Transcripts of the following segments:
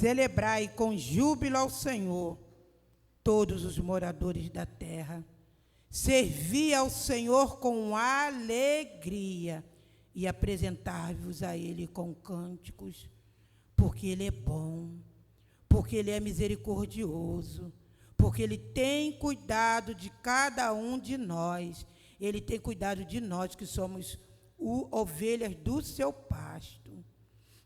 Celebrai com júbilo ao Senhor todos os moradores da terra. Servi ao Senhor com alegria e apresentar-vos a Ele com cânticos, porque Ele é bom, porque Ele é misericordioso, porque Ele tem cuidado de cada um de nós. Ele tem cuidado de nós que somos ovelhas do seu pasto.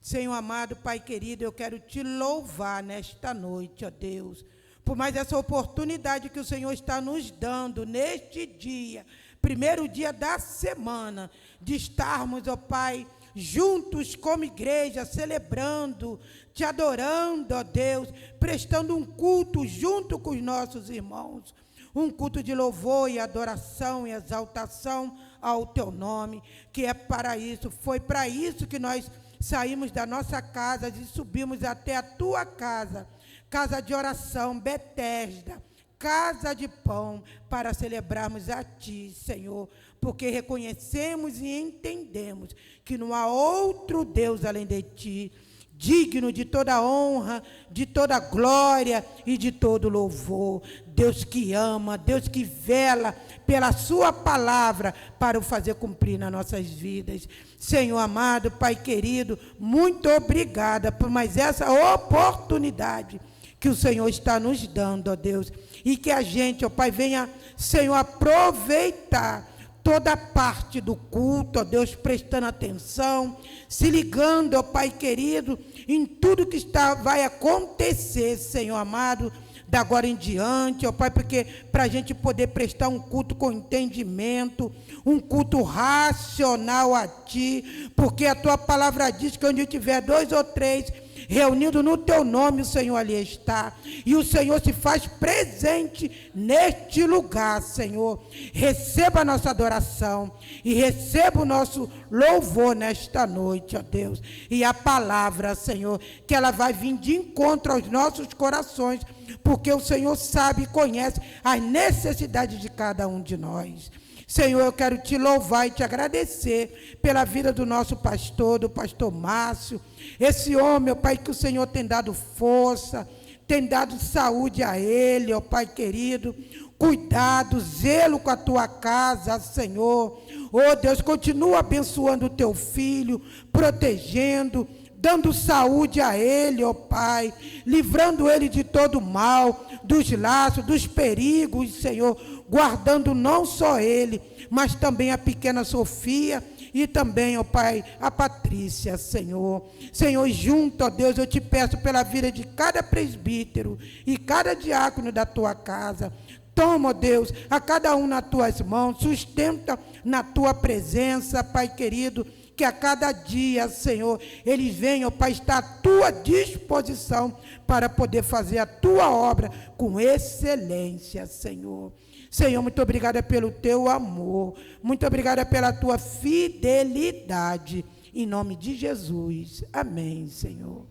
Senhor amado, Pai querido, eu quero te louvar nesta noite, ó Deus, por mais essa oportunidade que o Senhor está nos dando neste dia, primeiro dia da semana, de estarmos, ó Pai, juntos como igreja, celebrando, te adorando, ó Deus, prestando um culto junto com os nossos irmãos, um culto de louvor e adoração e exaltação ao teu nome, que é para isso, foi para isso que nós saímos da nossa casa e subimos até a tua casa, casa de oração, Betesda, casa de pão, para celebrarmos a ti, Senhor, porque reconhecemos e entendemos que não há outro Deus além de ti, digno de toda honra, de toda glória e de todo louvor. Deus que ama, Deus que vela pela sua palavra para o fazer cumprir nas nossas vidas. Senhor amado, Pai querido, muito obrigada por mais essa oportunidade que o Senhor está nos dando, ó Deus, e que a gente, ó Pai, venha, Senhor, aproveitar toda parte do culto, ó Deus, prestando atenção, se ligando, ó Pai querido, em tudo que vai acontecer, Senhor amado, da agora em diante, ó Pai, porque para a gente poder prestar um culto com entendimento, um culto racional a Ti, porque a Tua palavra diz que onde tiver 2 ou 3 reunido no Teu nome, o Senhor ali está, e o Senhor se faz presente neste lugar, Senhor. Receba a nossa adoração e receba o nosso louvor nesta noite, ó Deus, e a palavra, Senhor, que ela vai vir de encontro aos nossos corações, porque o Senhor sabe e conhece as necessidades de cada um de nós. Senhor, eu quero te louvar e te agradecer pela vida do nosso pastor, do pastor Márcio, esse homem, ó Pai, que o Senhor tem dado força, tem dado saúde a ele, ó Pai querido, cuidado, zelo com a tua casa, Senhor. Oh Deus, continua abençoando o teu filho, protegendo, dando saúde a ele, ó Pai, livrando ele de todo mal, dos laços, dos perigos, Senhor, guardando não só ele, mas também a pequena Sofia e também, ó Pai, a Patrícia, Senhor. Senhor, junto, ó Deus, eu te peço pela vida de cada presbítero e cada diácono da tua casa. Toma, ó Deus, a cada um nas tuas mãos, sustenta na tua presença, Pai querido, que a cada dia, Senhor, eles venham, Pai, estar à tua disposição para poder fazer a tua obra com excelência, Senhor. Senhor, muito obrigada pelo teu amor, muito obrigada pela tua fidelidade, em nome de Jesus. Amém, Senhor.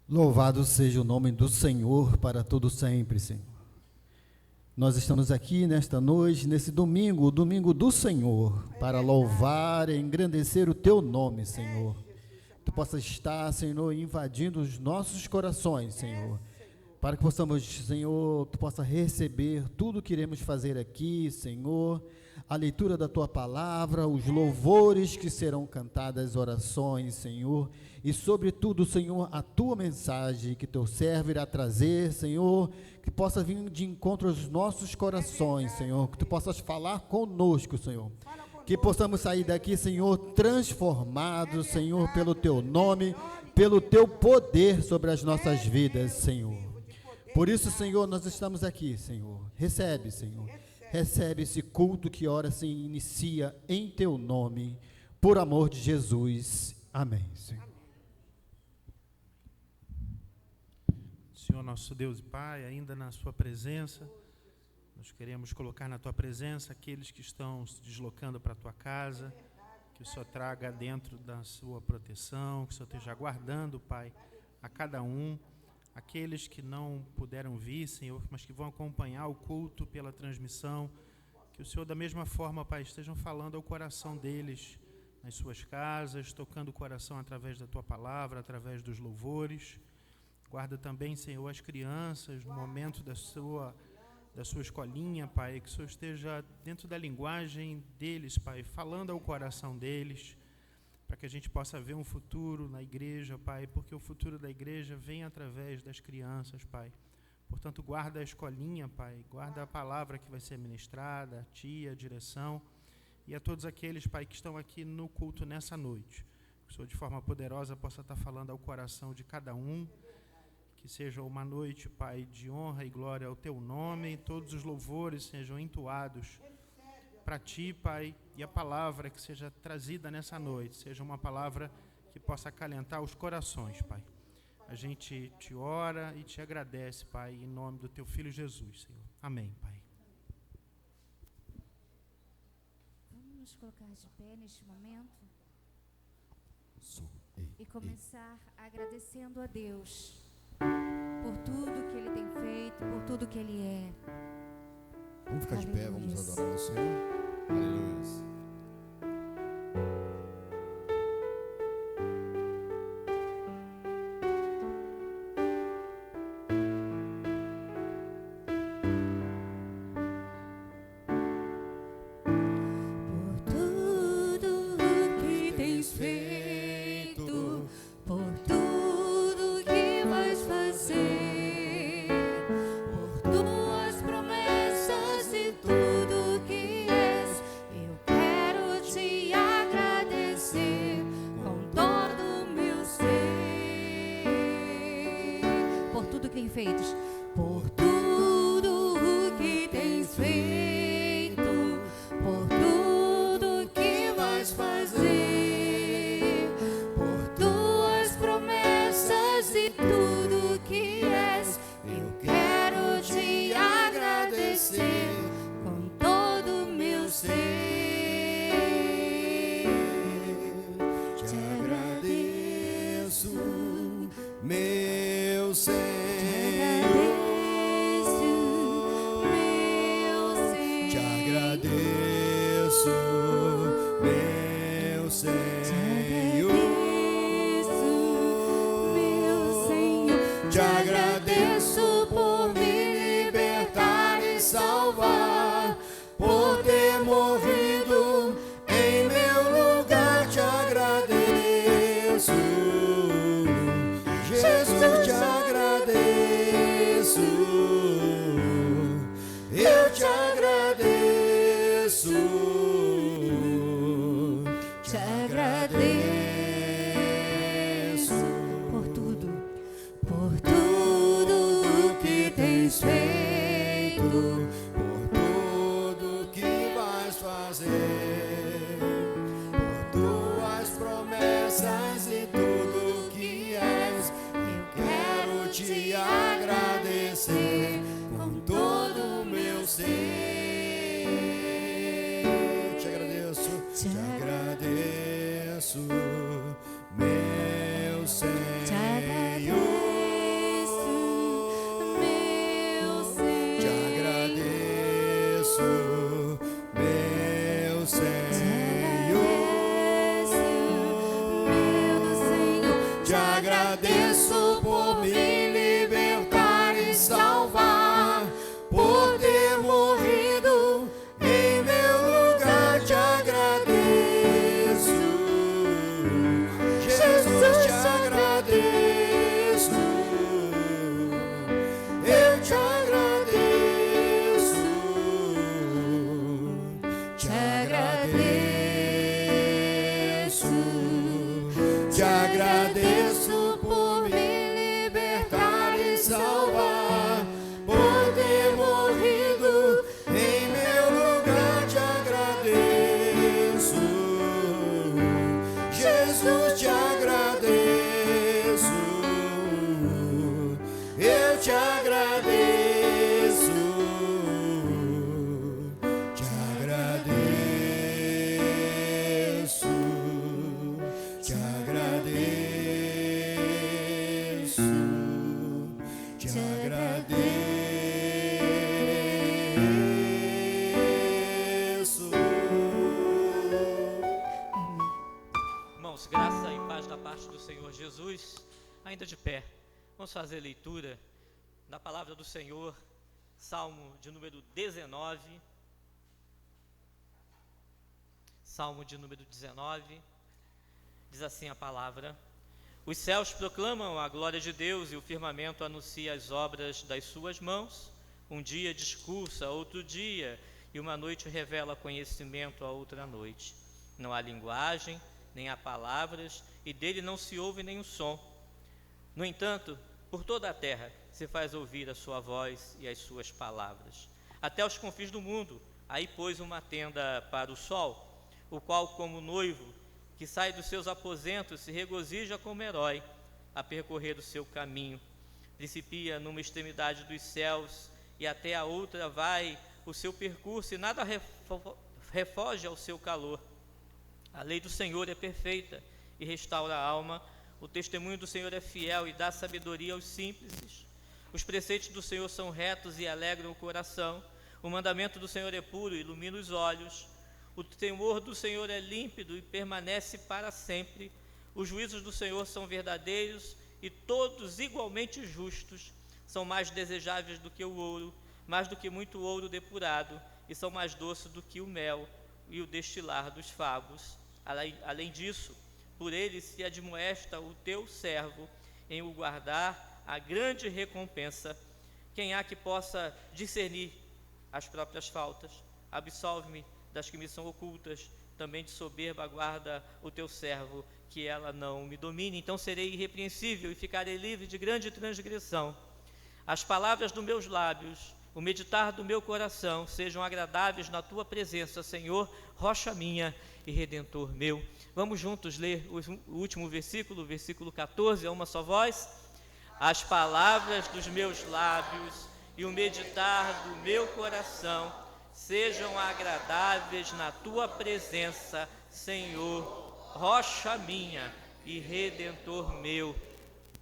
Louvado seja o nome do Senhor para todo sempre, Senhor. Nós estamos aqui nesta noite, nesse domingo, o domingo do Senhor, para louvar e engrandecer o teu nome, Senhor. Tu possas estar, Senhor, invadindo os nossos corações, Senhor, para que possamos, Senhor, tu possa receber tudo que iremos fazer aqui, Senhor, a leitura da tua palavra, os louvores que serão cantadas, as orações, Senhor, e sobretudo, Senhor, a tua mensagem que teu servo irá trazer, Senhor, que possa vir de encontro aos nossos corações, Senhor, que tu possas falar conosco, Senhor, que possamos sair daqui, Senhor, transformados, Senhor, pelo teu nome, pelo teu poder sobre as nossas vidas, Senhor. Por isso, Senhor, nós estamos aqui, Senhor. Recebe, Senhor. Recebe esse culto que ora se inicia em teu nome, por amor de Jesus. Amém, Senhor. Senhor nosso Deus e Pai, ainda na sua presença, nós queremos colocar na tua presença aqueles que estão se deslocando para a tua casa, que o Senhor traga dentro da sua proteção, que o Senhor esteja guardando, Pai, a cada um, aqueles que não puderam vir, Senhor, mas que vão acompanhar o culto pela transmissão, que o Senhor, da mesma forma, Pai, estejam falando ao coração deles, nas suas casas, tocando o coração através da tua palavra, através dos louvores. Guarda também, Senhor, as crianças no momento da sua escolinha, Pai, que o Senhor esteja dentro da linguagem deles, Pai, falando ao coração deles, para que a gente possa ver um futuro na igreja, Pai, porque o futuro da igreja vem através das crianças, Pai. Portanto, guarda a escolinha, Pai, guarda a palavra que vai ser ministrada, a Tia, a direção, e a todos aqueles, Pai, que estão aqui no culto nessa noite. Que o Senhor, de forma poderosa, possa estar falando ao coração de cada um, que seja uma noite, Pai, de honra e glória ao Teu nome, e todos os louvores sejam entoados para Ti, Pai, e a palavra que seja trazida nessa noite, seja uma palavra que possa acalentar os corações, Pai. A gente te ora e te agradece, Pai, em nome do Teu Filho Jesus, Senhor. Amém, Pai. Vamos nos colocar de pé neste momento e começar agradecendo a Deus por tudo que Ele tem feito, por tudo que Ele é. Vamos ficar de pé, vamos Aleluias. adorar ao Senhor. Aleluia. Por tudo que tens feito, por tudo que vais fazer, por tuas promessas e tudo que és, eu quero te agradecer com todo o meu ser. Por tudo que tens feito, por tudo que tens feito, por tudo que vais fazer, por tuas promessas e tudo que és, eu quero te agradecer com todo o meu ser. Te agradeço, meu Senhor. Te agradeço, meu Senhor. Te agradeço por me libertar e salvar, por ter morrido em meu lugar. Te agradeço, Jesus, te agradeço, eu te agradeço, Te agradeço por tudo que tens feito, por tudo que vais fazer, por tuas promessas e tudo que és, eu quero te agradecer com todo o meu ser. Te agradeço, meu Senhor. te agradeço, meu Senhor. Te agradeço, meu Senhor. Te agradeço por me libertar e salvar, por ter morrido em meu lugar. Te agradeço, Jesus, te agradeço, eu te agradeço, te agradeço, te agradeço por me libertar e salvar, por ter morrido em meu lugar. Te agradeço, Jesus, te agradeço, eu te agradeço, te agradeço, te agradeço, te agradeço. da parte do Senhor Jesus, ainda de pé. Vamos fazer leitura da palavra do Senhor, Salmo de número 19. Salmo de número 19, diz assim a palavra: Os céus proclamam a glória de Deus e o firmamento anuncia as obras das suas mãos. Um dia discursa, outro dia, e uma noite revela conhecimento a outra noite. Não há linguagem, nem há palavras, e dele não se ouve nenhum som. No entanto, por toda a terra se faz ouvir a sua voz e as suas palavras. Até os confins do mundo, aí pôs uma tenda para o sol, o qual, como noivo que sai dos seus aposentos, se regozija como herói a percorrer o seu caminho. Principia numa extremidade dos céus e até a outra vai o seu percurso, e nada refoge ao seu calor. A lei do Senhor é perfeita e restaura a alma. O testemunho do Senhor é fiel e dá sabedoria aos simples. Os preceitos do Senhor são retos e alegram o coração. O mandamento do Senhor é puro e ilumina os olhos. O temor do Senhor é límpido e permanece para sempre. Os juízos do Senhor são verdadeiros e todos igualmente justos. São mais desejáveis do que o ouro, mais do que muito ouro depurado, e são mais doces do que o mel e o destilar dos favos. Além disso, por ele se admoesta o teu servo em o guardar a grande recompensa. Quem há que possa discernir as próprias faltas? Absolve-me das que me são ocultas, também de soberba guarda o teu servo, que ela não me domine. Então serei irrepreensível e ficarei livre de grande transgressão. As palavras dos meus lábios, o meditar do meu coração, sejam agradáveis na tua presença, Senhor, rocha minha e redentor meu. Vamos juntos ler o último versículo, versículo 14, a uma só voz. As palavras dos meus lábios e o meditar do meu coração sejam agradáveis na tua presença, Senhor, rocha minha e redentor meu.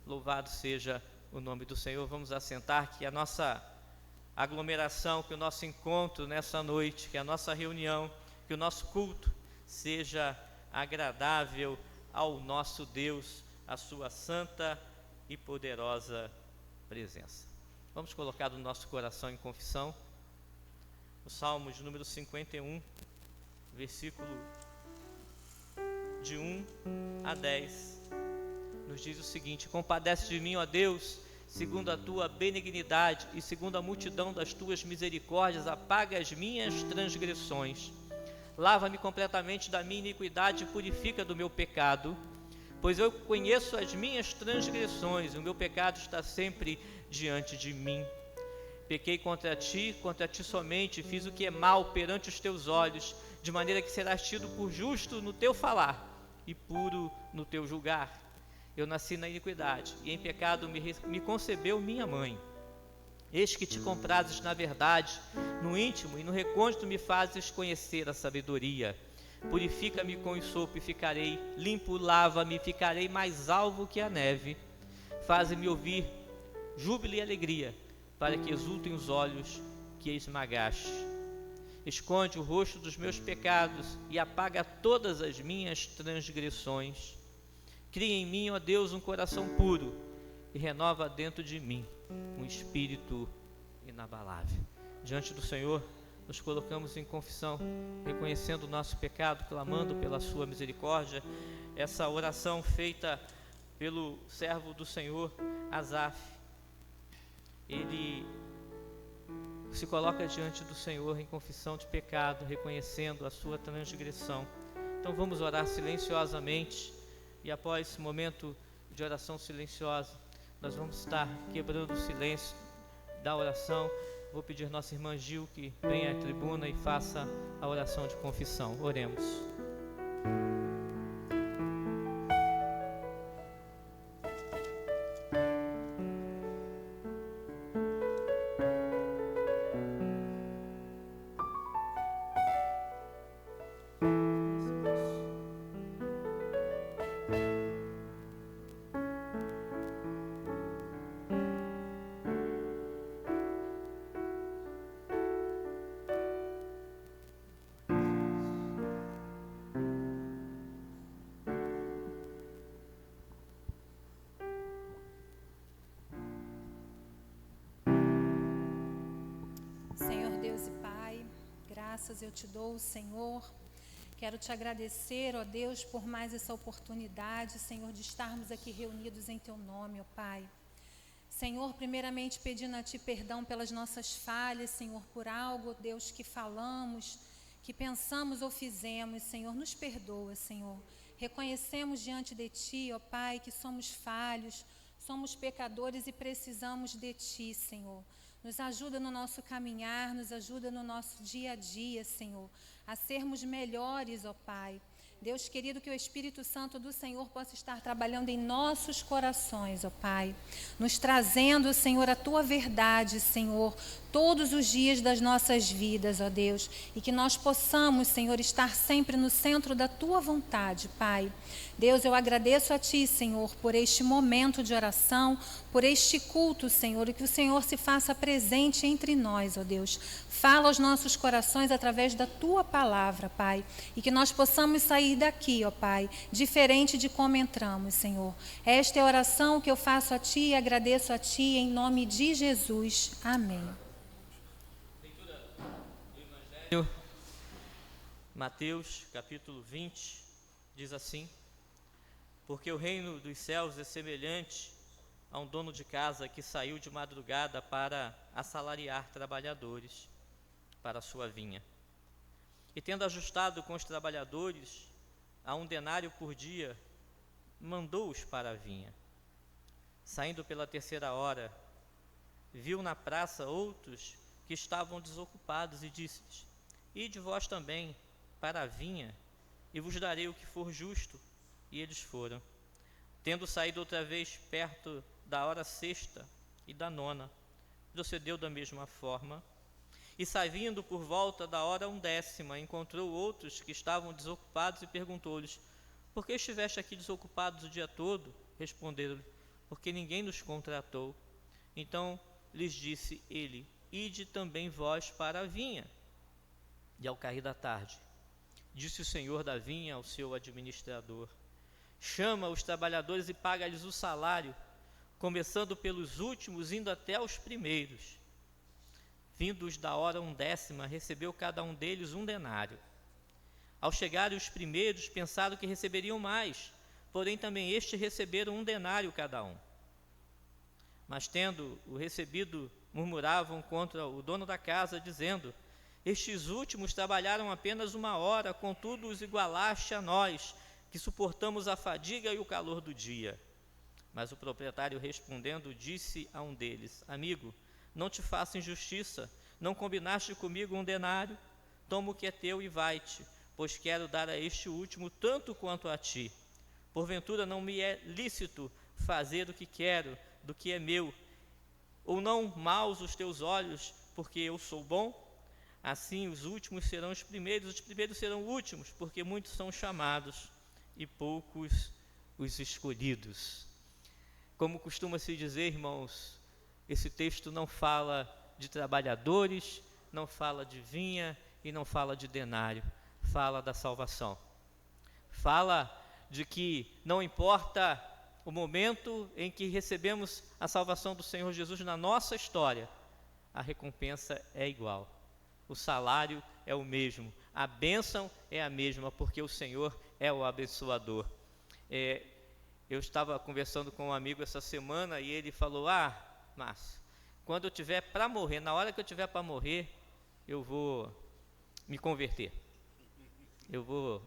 Louvado seja o nome do Senhor. Vamos assentar, que a nossa aglomeração, que o nosso encontro nessa noite, que a nossa reunião, que o nosso culto seja agradável ao nosso Deus, a sua santa e poderosa presença. Vamos colocar no nosso coração em confissão o Salmo de número 51, versículo de 1 a 10, nos diz o seguinte: Compadece de mim, ó Deus, segundo a tua benignidade e segundo a multidão das tuas misericórdias, apaga as minhas transgressões. Lava-me completamente da minha iniquidade e purifica do meu pecado, pois eu conheço as minhas transgressões, e o meu pecado está sempre diante de mim. Pequei contra ti somente, fiz o que é mal perante os teus olhos, de maneira que serás tido por justo no teu falar e puro no teu julgar. Eu nasci na iniquidade, e em pecado me concebeu minha mãe. Eis que te comprases na verdade, no íntimo e no recôndito me fazes conhecer a sabedoria. Purifica-me com isopo e ficarei limpo, lava-me e ficarei mais alvo que a neve. Faze-me ouvir júbilo e alegria, para que exultem os olhos que esmagaste. Esconde o rosto dos meus pecados e apaga todas as minhas transgressões. Cria em mim, ó Deus, um coração puro e renova dentro de mim um espírito inabalável. Diante do Senhor, nos colocamos em confissão, reconhecendo o nosso pecado, clamando pela sua misericórdia. Essa oração feita pelo servo do Senhor, Asaf, ele se coloca diante do Senhor em confissão de pecado, reconhecendo a sua transgressão. Então vamos orar silenciosamente, e após esse momento de oração silenciosa, nós vamos estar quebrando o silêncio da oração. Vou pedir nossa irmã Gil que venha à tribuna e faça a oração de confissão. Oremos. graças eu te dou, Senhor. Quero te agradecer, ó Deus, por mais essa oportunidade, Senhor, de estarmos aqui reunidos em teu nome, ó Pai. Senhor, primeiramente pedindo a ti perdão pelas nossas falhas, Senhor, por algo, Deus, que falamos, que pensamos ou fizemos, Senhor, nos perdoa, Senhor. Reconhecemos diante de ti, ó Pai, que somos falhos, somos pecadores e precisamos de ti, Senhor. Nos ajuda no nosso caminhar, nos ajuda no nosso dia a dia, Senhor, a sermos melhores, ó Pai. Deus querido, que o Espírito Santo do Senhor possa estar trabalhando em nossos corações, ó Pai, nos trazendo, Senhor, a Tua verdade, Senhor, todos os dias das nossas vidas, ó Deus, e que nós possamos, Senhor, estar sempre no centro da Tua vontade, Pai. Deus, eu agradeço a Ti, Senhor, por este momento de oração, por este culto, Senhor, e que o Senhor se faça presente entre nós, ó Deus. Fala aos nossos corações através da Tua palavra, Pai, e que nós possamos sair daqui, ó Pai, diferente de como entramos, Senhor. Esta é a oração que eu faço a Ti e agradeço a Ti em nome de Jesus. Amém. Leitura do Evangelho, Mateus, capítulo 20, diz assim: porque o reino dos céus é semelhante a um dono de casa que saiu de madrugada para assalariar trabalhadores para a sua vinha. E tendo ajustado com os trabalhadores a 1 denário por dia, mandou-os para a vinha. Saindo pela 3ª hora, viu na praça outros que estavam desocupados e disse-lhes: ide vós também para a vinha, e vos darei o que for justo. E eles foram. Tendo saído outra vez perto da hora 6ª e da 9ª, procedeu da mesma forma. E saindo por volta da hora 10ª, encontrou outros que estavam desocupados e perguntou-lhes: por que estiveste aqui desocupados o dia todo? Responderam-lhe: porque ninguém nos contratou. Então lhes disse ele: ide também vós para a vinha. E ao cair da tarde, disse o senhor da vinha ao seu administrador: chama os trabalhadores e paga-lhes o salário, começando pelos últimos, indo até os primeiros. Vindos da hora 10ª, recebeu cada um deles 1 denário. Ao chegarem os primeiros, pensaram que receberiam mais, porém também estes receberam 1 denário cada um. Mas tendo o recebido, murmuravam contra o dono da casa, dizendo: estes últimos trabalharam apenas 1 hora, contudo os igualaste a nós, que suportamos a fadiga e o calor do dia. Mas o proprietário, respondendo, disse a um deles: amigo, não te faço injustiça, não combinaste comigo 1 denário? Toma o que é teu e vai-te, pois quero dar a este último tanto quanto a ti. Porventura não me é lícito fazer o que quero do que é meu? Ou não maus os teus olhos, porque eu sou bom? Assim os últimos serão os primeiros serão últimos, porque muitos são chamados e poucos os escolhidos. Como costuma se dizer, irmãos, esse texto não fala de trabalhadores, não fala de vinha e não fala de denário, fala da salvação. Fala de que não importa o momento em que recebemos a salvação do Senhor Jesus na nossa história, a recompensa é igual, o salário é o mesmo, a bênção é a mesma, porque o Senhor é o abençoador. Eu estava conversando com um amigo essa semana e ele falou: Márcio, quando eu tiver para morrer, na hora que eu tiver para morrer, eu vou me converter. Eu vou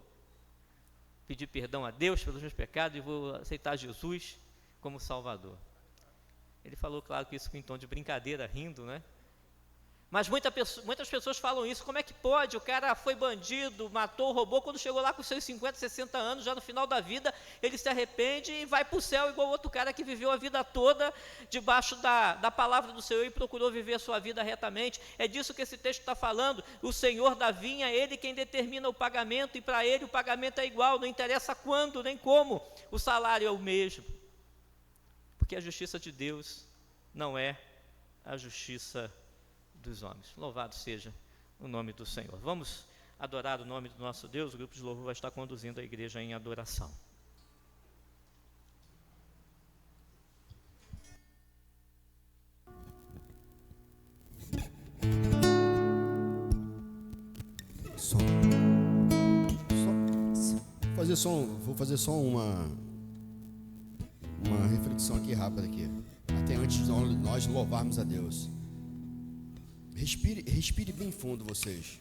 pedir perdão a Deus pelos meus pecados e vou aceitar Jesus como Salvador. Ele falou, claro, que isso com um tom de brincadeira, rindo, né? Mas muitas pessoas falam isso: como é que pode? O cara foi bandido, matou, roubou, quando chegou lá com seus 50, 60 anos, já no final da vida, ele se arrepende e vai para o céu igual outro cara que viveu a vida toda debaixo da palavra do Senhor e procurou viver a sua vida retamente. É disso que esse texto está falando. O Senhor da vinha, Ele quem determina o pagamento, e para Ele o pagamento é igual, não interessa quando nem como, o salário é o mesmo. Porque a justiça de Deus não é a justiça dos homens. Louvado seja o nome do Senhor. Vamos adorar o nome do nosso Deus. O grupo de louvor vai estar conduzindo a igreja em adoração. vou fazer só uma reflexão aqui rápida aqui, até antes de nós louvarmos a Deus. Respire bem fundo, vocês.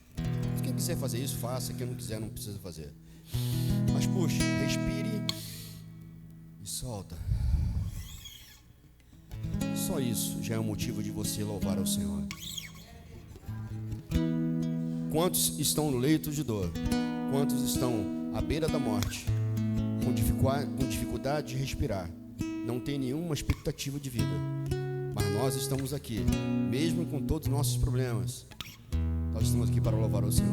Quem quiser fazer isso, faça. Quem não quiser, não precisa fazer. Mas puxe, respire e solta. Só isso já é um motivo de você louvar ao Senhor. Quantos estão no leito de dor? Quantos estão à beira da morte, com dificuldade de respirar? Não tem nenhuma expectativa de vida. Mas nós estamos aqui, mesmo com todos os nossos problemas. Nós estamos aqui para louvar ao Senhor.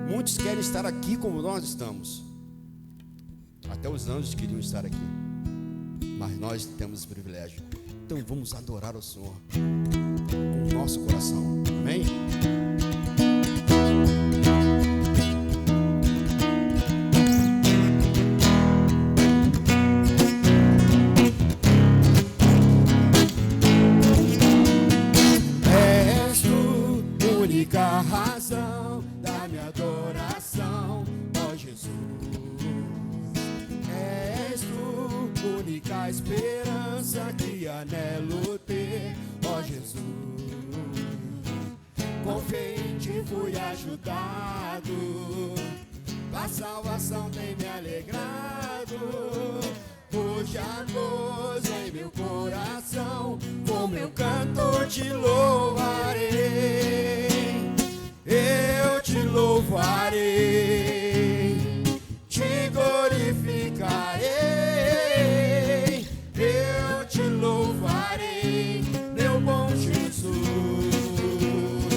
Muitos querem estar aqui como nós estamos. Até os anjos queriam estar aqui. Mas nós temos esse privilégio. Então vamos adorar o Senhor com o nosso coração. Amém? És tu, única razão da minha adoração, ó Jesus. És tu, única esperança que anelo ter, ó Jesus. Com fé em ti fui ajudado, a salvação tem me alegrado. Hoje há gozo em meu coração, com meu canto te louvarei. Eu te louvarei, te glorificarei. Eu te louvarei, meu bom Jesus.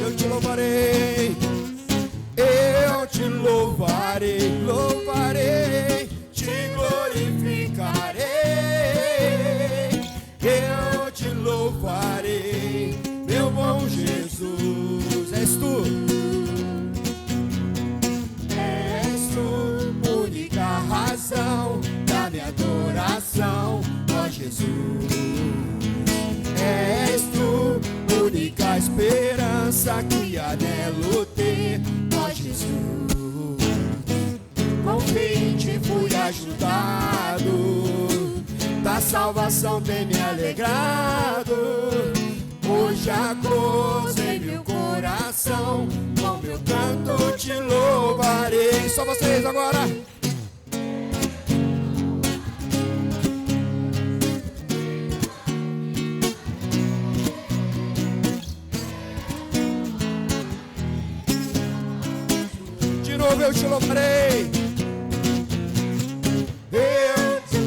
Eu te louvarei, eu te louvarei, louvarei, te glorificarei. Eu te louvarei, meu bom Jesus. És tu, única razão da minha adoração, ó Jesus. És tu, única esperança que anelo ter, ó Jesus. Com fé em ti fui ajudado, da salvação tem me alegrado. Hoje há gozo em meu coração, com meu canto te louvarei. Só vocês agora. De novo eu te louvarei. Eu te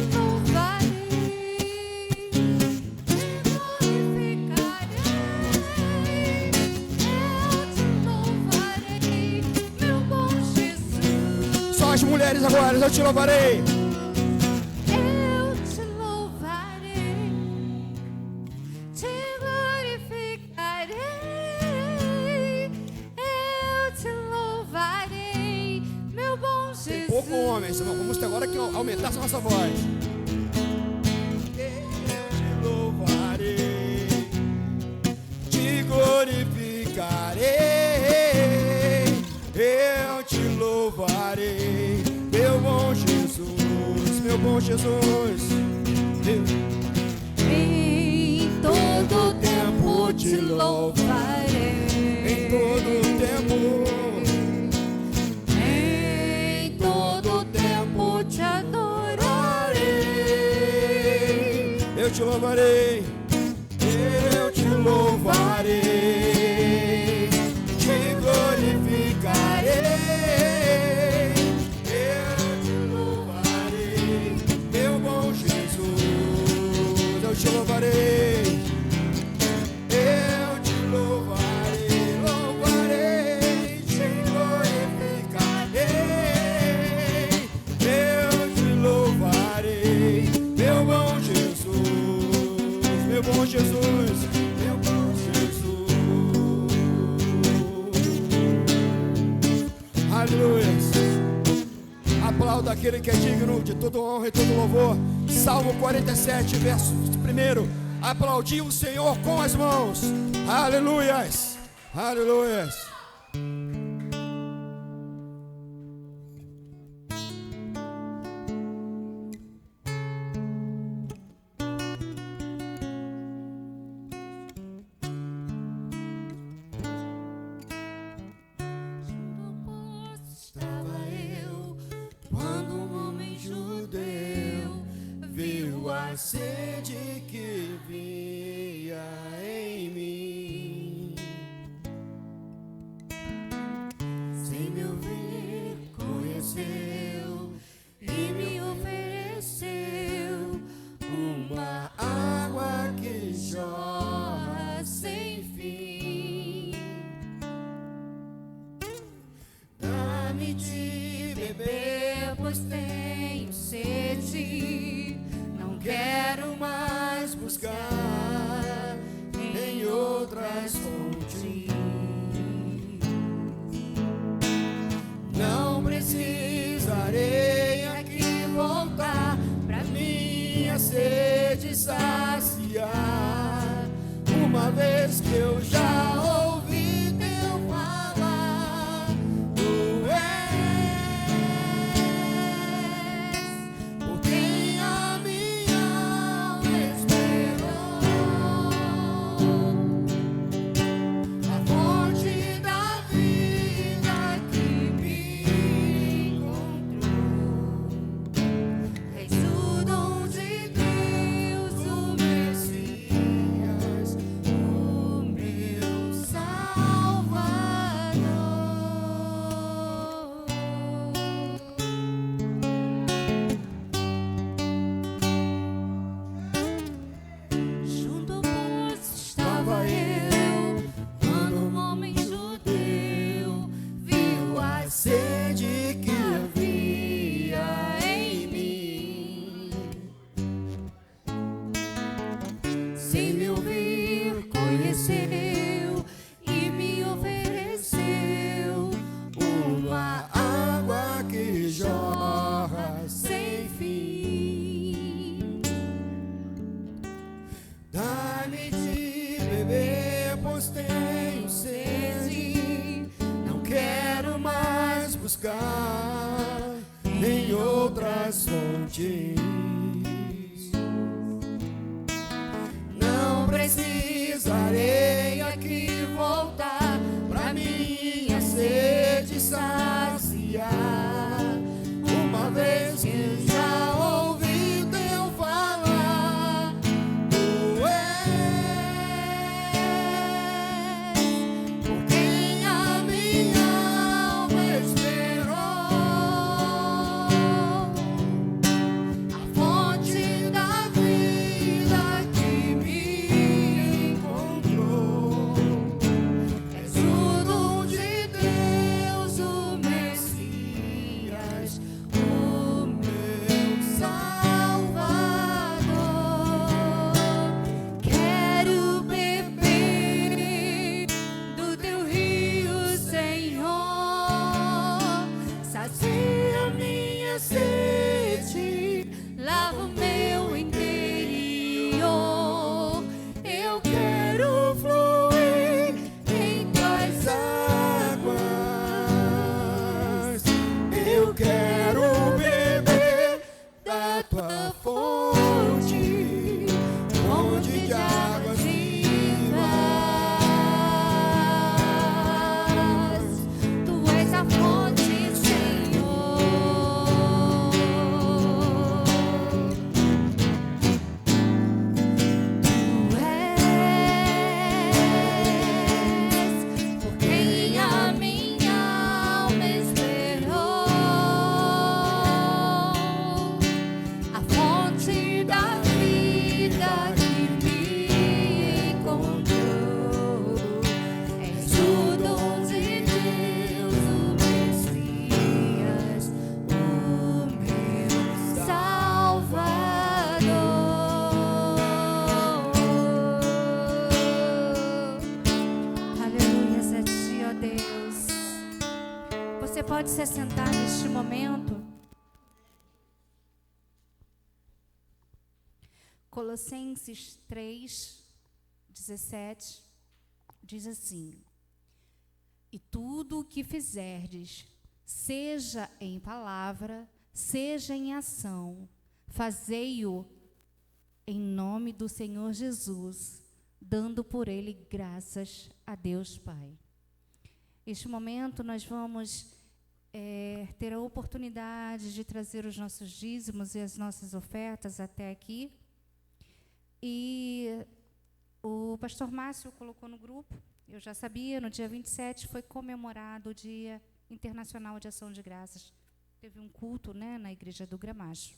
louvarei, meu bom Jesus. Só as mulheres agora, eu te louvarei. Eu te louvarei, te glorificarei. Eu te louvarei, meu bom Jesus. Pouco homens, vamos ter agora que aumentar a nossa voz. Eu te louvarei, te glorificarei. Eu te louvarei, meu bom Jesus, meu bom Jesus. Em todo tempo te louvarei. Em todo tempo. Em todo tempo te adorarei. Eu te louvarei, eu te louvarei, te glorificarei. Eu te louvarei, meu bom Jesus. Eu te louvarei, eu te louvarei, louvarei, te glorificarei. Eu te louvarei, meu bom Jesus, meu bom Jesus, meu bom Jesus. Aleluia. Aplauda aquele que é digno de toda honra e todo louvor. Salmo 47, verso 1. Aplaudir o Senhor com as mãos. Aleluias. Aleluias. sede que via em mim. Sem me ouvir, conheceu e me ofereceu uma água que jorra sem fim. Dá-me de beber, pois tenho sede. Não quero mais buscar em outras fontes. Não precisarei aqui voltar pra minha sede saciar. Uma vez que eu já ouvi teu falar, tu és por quem a minha alma esperou, a fonte da vida que me encontrou. És o dom de Deus, o Messias, o meu Salvador. Junto ao poço estava eu, quando um homem judeu viu a sede que havia em mim. Sem me ouvir, conheceu e me ofereceu uma água que jorra sem fim. Dá-me de beber, pois tenho sede. Não quero mais buscar em outras fontes. Não precisarei aqui voltar pra minha sede saciar. Uma vez que eu já ouvi teu falar, tu és por quem a minha alma esperou, a fonte da vida que me encontrou. És o dom de Deus, o Messias, o meu Salvador. Quero beber do teu rio, Senhor. Sacia minha sede, lava o meu interior. Eu quero fluir em tuas águas. Eu quero beber da tua fonte, fonte de águas vivas. Tu és a fonte, Senhor. Tu és por quem a minha alma esperou, a fonte da vida que me encontrou. És o dom de Deus, o Messias, o meu Salvador. Aleluia a ti, ó Deus. Você pode se assentar neste momento. Colossenses 3:17 diz assim: E tudo o que fizerdes, seja em palavra, seja em ação, fazei-o em nome do Senhor Jesus, dando por ele graças a Deus Pai. Neste momento nós vamos ter a oportunidade de trazer os nossos dízimos e as nossas ofertas até aqui. E o pastor Márcio colocou no grupo, eu já sabia, no dia 27 foi comemorado o Dia Internacional de Ação de Graças. Teve um culto, né, na igreja do Gramacho.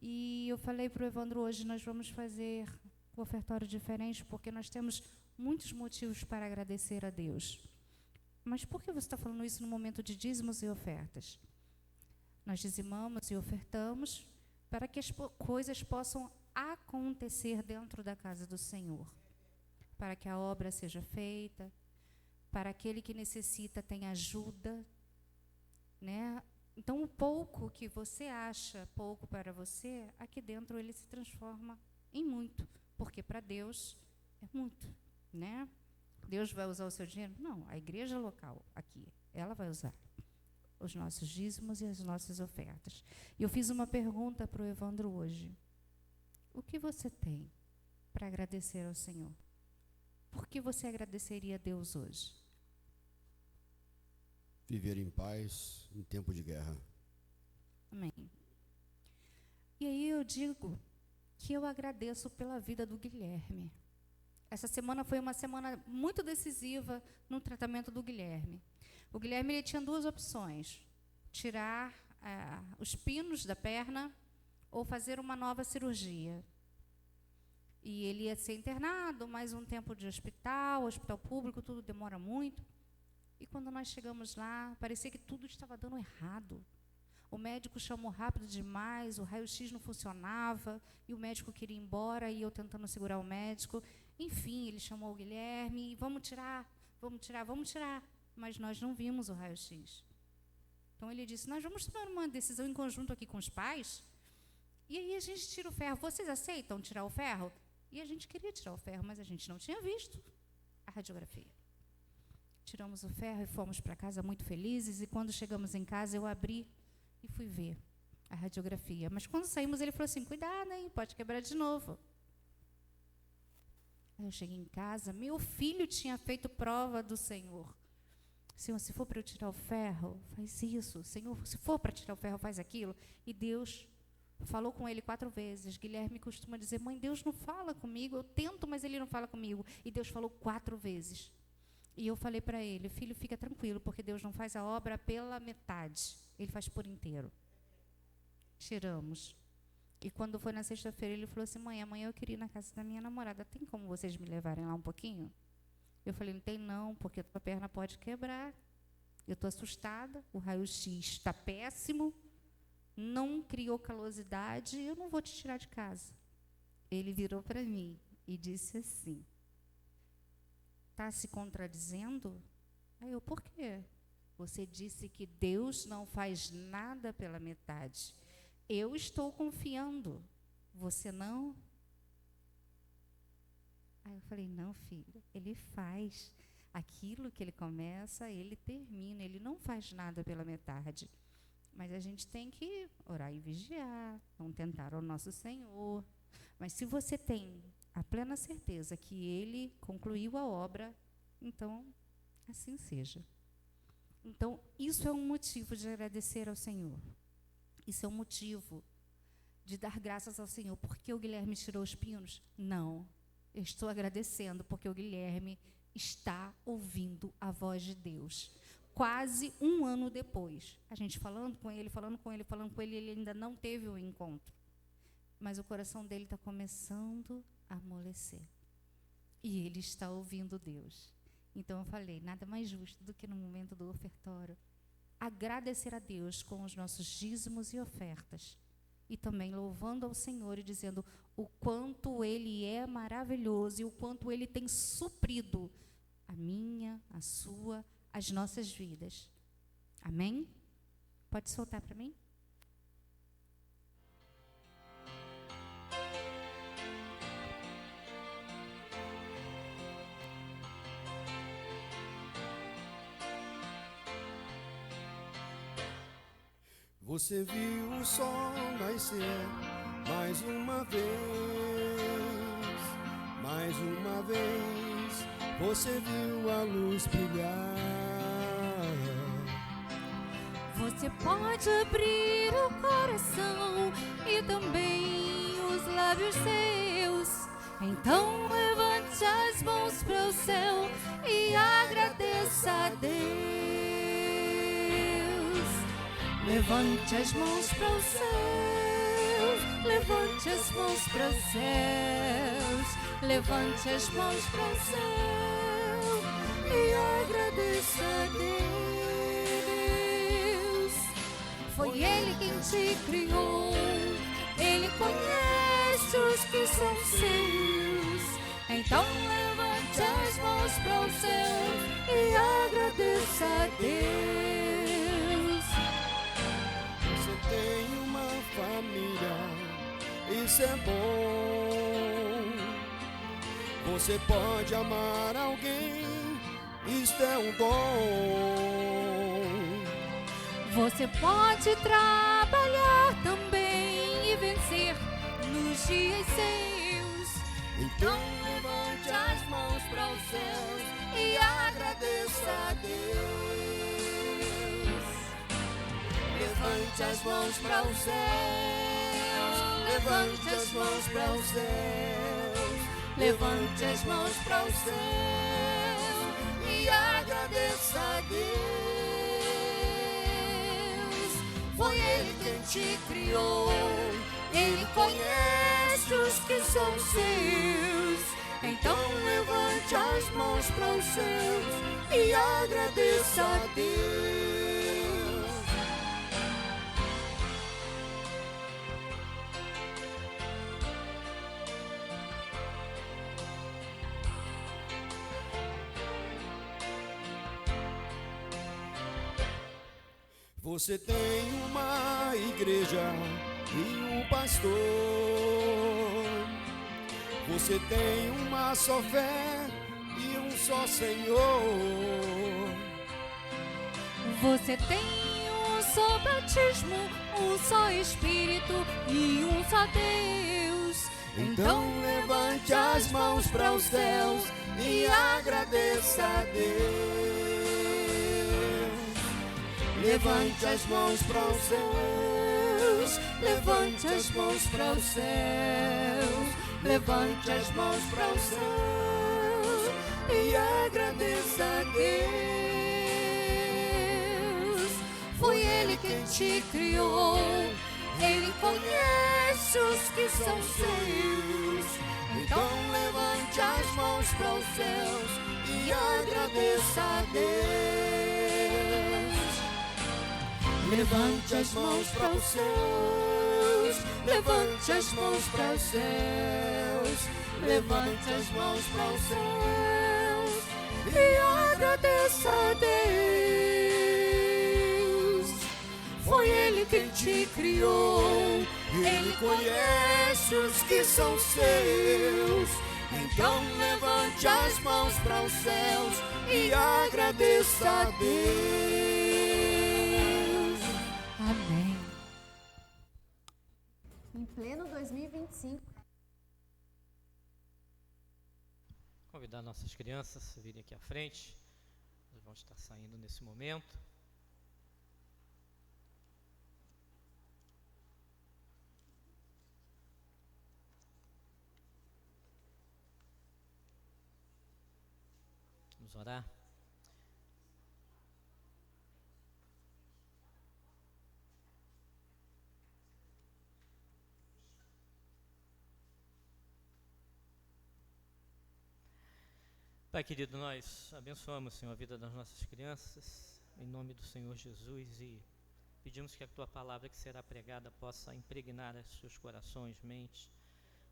E eu falei para o Evandro, hoje nós vamos fazer o ofertório diferente, porque nós temos muitos motivos para agradecer a Deus. Mas por que você está falando isso no momento de dízimos e ofertas? Nós dizimamos e ofertamos para que as coisas possam acontecer dentro da casa do Senhor, para que a obra seja feita, para aquele que necessita tenha ajuda, né? Então, o pouco que você acha pouco para você, aqui dentro ele se transforma em muito, porque para Deus é muito, né? Deus vai usar o seu dinheiro? Não, a igreja local aqui, ela vai usar os nossos dízimos e as nossas ofertas. E eu fiz uma pergunta para o Evandro hoje. O que você tem para agradecer ao Senhor? Por que você agradeceria a Deus hoje? Viver em paz em tempo de guerra. Amém. E aí eu digo que eu agradeço pela vida do Guilherme. Essa semana foi uma semana muito decisiva no tratamento do Guilherme. O Guilherme ele tinha duas opções: tirar os pinos da perna ou fazer uma nova cirurgia. E ele ia ser internado, mais um tempo de hospital público, tudo demora muito. E quando nós chegamos lá, parecia que tudo estava dando errado. O médico chamou rápido demais, o raio-x não funcionava, e o médico queria ir embora, e eu tentando segurar o médico. Enfim, ele chamou o Guilherme, vamos tirar. Mas nós não vimos o raio-x. Então ele disse, nós vamos tomar uma decisão em conjunto aqui com os pais, e aí a gente tira o ferro. Vocês aceitam tirar o ferro? E a gente queria tirar o ferro, mas a gente não tinha visto a radiografia. Tiramos o ferro e fomos para casa muito felizes, e quando chegamos em casa eu abri e fui ver a radiografia. Mas quando saímos ele falou assim, cuidado, hein, pode quebrar de novo. Aí eu cheguei em casa, meu filho tinha feito prova do Senhor. Senhor, se for para eu tirar o ferro, faz isso. Senhor, se for para tirar o ferro, faz aquilo. E Deus falou com ele 4 vezes. Guilherme costuma dizer, mãe, Deus não fala comigo. Eu tento, mas ele não fala comigo. E Deus falou 4 vezes. E eu falei para ele, filho, fica tranquilo, porque Deus não faz a obra pela metade. Ele faz por inteiro. Tiramos. E quando foi na sexta-feira, ele falou assim, mãe, amanhã eu queria ir na casa da minha namorada. Tem como vocês me levarem lá um pouquinho? Eu falei, não tem não, porque a tua perna pode quebrar. Eu estou assustada, o raio-x está péssimo, não criou calosidade, eu não vou te tirar de casa. Ele virou para mim e disse assim, está se contradizendo? Aí eu, por quê? Você disse que Deus não faz nada pela metade. Eu estou confiando, você não? Aí eu falei, não, filho, ele faz aquilo que ele começa, ele termina, ele não faz nada pela metade. Mas a gente tem que orar e vigiar, não tentar ao nosso Senhor. Mas se você tem a plena certeza que ele concluiu a obra, então, assim seja. Então, isso é um motivo de agradecer ao Senhor. Isso é um motivo de dar graças ao Senhor. Por que o Guilherme tirou os pinos? Não. Eu estou agradecendo porque o Guilherme está ouvindo a voz de Deus. Quase 1 ano depois, a gente falando com ele, ele ainda não teve o encontro. Mas o coração dele está começando a amolecer. E ele está ouvindo Deus. Então eu falei, nada mais justo do que no momento do ofertório, agradecer a Deus com os nossos dízimos e ofertas. E também louvando ao Senhor e dizendo o quanto Ele é maravilhoso e o quanto Ele tem suprido a minha, a sua, as nossas vidas. Amém? Pode soltar para mim? Você viu o sol nascer mais uma vez, você viu a luz brilhar. Você pode abrir o coração e também os dos lábios seus. Então levante as mãos para o céu e agradeça a Deus. Levante as mãos para os céus, levante as mãos para os céus, levante as mãos para o céu e agradeça a Deus. Foi Ele quem te criou, Ele conhece os que são seus. Então levante as mãos para o céu e agradeça a Deus. Você tem uma família, isso é bom. Você pode amar alguém, isto é um dom. Você pode trabalhar também e vencer nos dias seus. Então levante as mãos para os céus e agradeça a Deus. Levante as mãos para os céus, levante as mãos para os céus, levante as mãos para os céus e agradeça a Deus. Foi Ele quem te criou, Ele conhece os que são seus. Então levante as mãos para os céus e agradeça a Deus. Você tem uma igreja e um pastor. Você tem uma só fé e um só Senhor. Você tem um só batismo, um só Espírito e um só Deus. Então levante as mãos para os céus e agradeça a Deus. Levante as mãos para os céus, levante as mãos para os céus, levante as mãos para os céus e agradeça a Deus. Foi Ele quem te criou, Ele conhece os que são seus. Então levante as mãos para os céus e agradeça a Deus. Levante as mãos para os céus, levante as mãos para os céus, levante as mãos para os céus e agradeça a Deus. Foi Ele quem te criou, Ele conhece os que são seus. Então levante as mãos para os céus e agradeça a Deus. Amém. Em pleno 2025. Convidar nossas crianças a virem aqui à frente. Elas vão estar saindo nesse momento. Vamos orar. Pai querido, nós abençoamos, Senhor, a vida das nossas crianças, em nome do Senhor Jesus, e pedimos que a Tua palavra que será pregada possa impregnar os seus corações, mentes,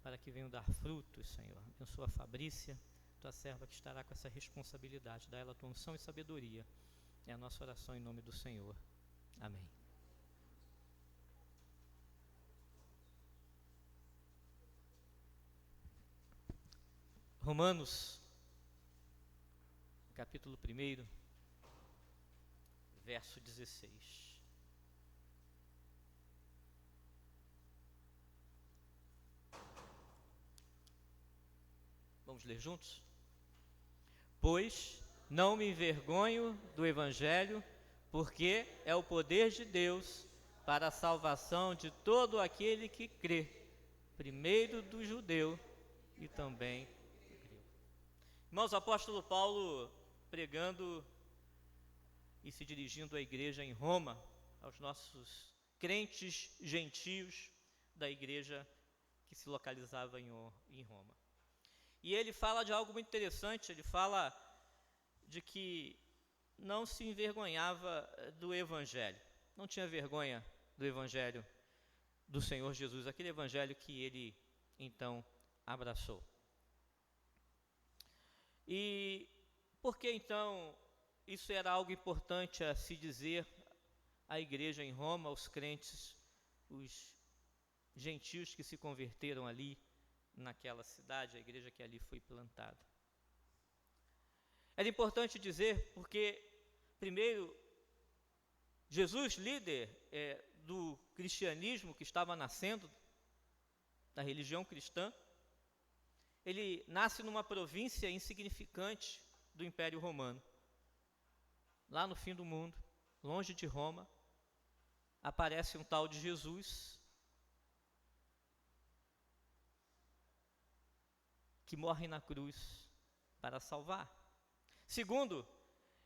para que venham dar frutos, Senhor. Abençoa a Fabrícia, Tua serva que estará com essa responsabilidade, dá ela a Tua unção e sabedoria. É a nossa oração em nome do Senhor. Amém. Romanos, capítulo 1, verso 16. Vamos ler juntos? Pois não me envergonho do Evangelho, porque é o poder de Deus para a salvação de todo aquele que crê, primeiro do judeu e também do grego. Irmãos, o apóstolo Paulo pregando e se dirigindo à igreja em Roma, aos nossos crentes gentios da igreja que se localizava em Roma. E ele fala de algo muito interessante, ele fala de que não se envergonhava do evangelho, não tinha vergonha do evangelho do Senhor Jesus, aquele evangelho que ele então abraçou. E por que então isso era algo importante a se dizer à igreja em Roma, aos crentes, os gentios que se converteram ali naquela cidade, a igreja que ali foi plantada? Era importante dizer porque, primeiro, Jesus, líder do cristianismo que estava nascendo, da religião cristã, ele nasce numa província insignificante do Império Romano. Lá no fim do mundo, longe de Roma, aparece um tal de Jesus, que morre na cruz para salvar. Segundo,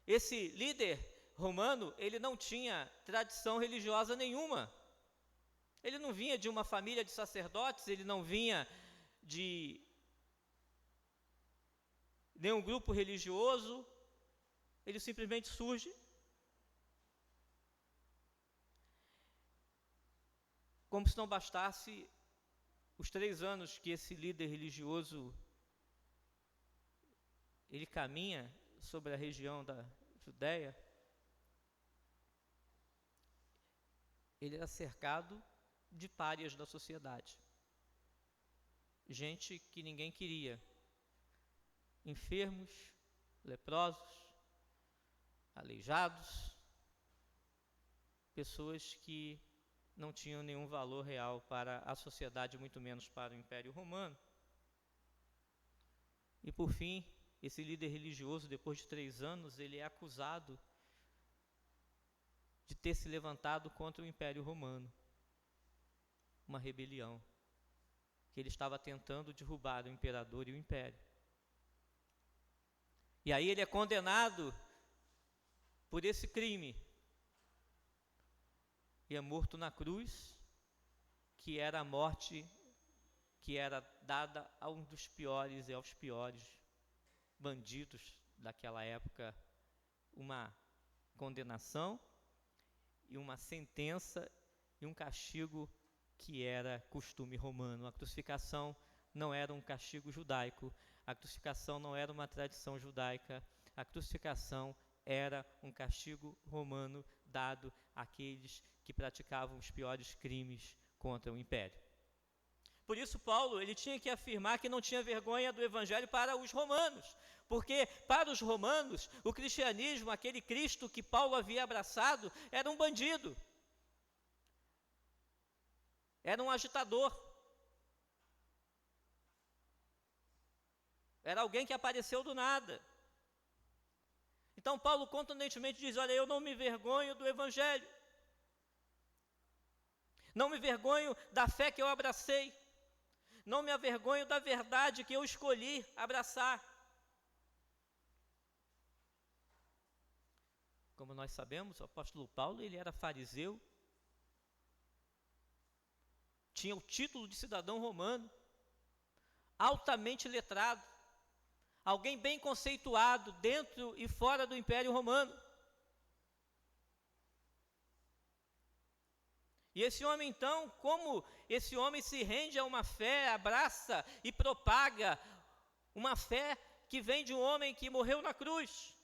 esse líder romano, ele não tinha tradição religiosa nenhuma. Ele não vinha de uma família de sacerdotes, ele não vinha de nenhum grupo religioso, ele simplesmente surge. Como se não bastasse os 3 anos que esse líder religioso ele caminha sobre a região da Judéia, ele era cercado de párias da sociedade, gente que ninguém queria, enfermos, leprosos, aleijados, pessoas que não tinham nenhum valor real para a sociedade, muito menos para o Império Romano. E por fim, esse líder religioso, depois de 3 anos, ele é acusado de ter se levantado contra o Império Romano, uma rebelião, que ele estava tentando derrubar o imperador e o império. E aí ele é condenado por esse crime e é morto na cruz, que era a morte que era dada a um dos piores e aos piores bandidos daquela época, uma condenação e uma sentença e um castigo que era costume romano. A crucificação não era um castigo judaico, a crucificação não era uma tradição judaica, a crucificação era um castigo romano dado àqueles que praticavam os piores crimes contra o império. Por isso Paulo, ele tinha que afirmar que não tinha vergonha do evangelho para os romanos, porque para os romanos, o cristianismo, aquele Cristo que Paulo havia abraçado, era um bandido, era um agitador, era alguém que apareceu do nada. Então Paulo contundentemente diz: olha, eu não me vergonho do evangelho, não me vergonho da fé que eu abracei, não me avergonho da verdade que eu escolhi abraçar. Como nós sabemos, o apóstolo Paulo, ele era fariseu, tinha o título de cidadão romano, altamente letrado, alguém bem conceituado dentro e fora do Império Romano. E esse homem então, como esse homem se rende a uma fé, abraça e propaga uma fé que vem de um homem que morreu na cruz.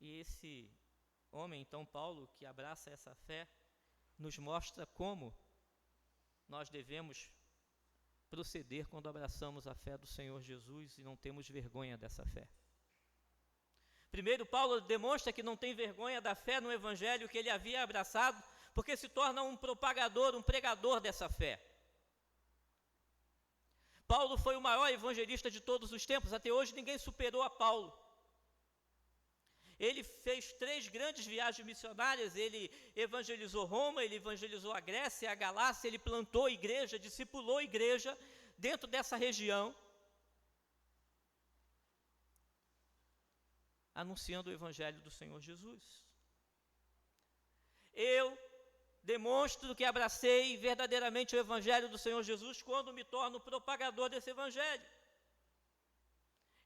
E esse homem, então, Paulo, que abraça essa fé, nos mostra como nós devemos proceder quando abraçamos a fé do Senhor Jesus e não temos vergonha dessa fé. Primeiro, Paulo demonstra que não tem vergonha da fé no evangelho que ele havia abraçado, porque se torna um propagador, um pregador dessa fé. Paulo foi o maior evangelista de todos os tempos, até hoje ninguém superou a Paulo. Ele fez 3 grandes viagens missionárias, ele evangelizou Roma, ele evangelizou a Grécia, a Galácia, ele plantou igreja, discipulou igreja dentro dessa região, anunciando o evangelho do Senhor Jesus. Eu demonstro que abracei verdadeiramente o evangelho do Senhor Jesus quando me torno propagador desse evangelho.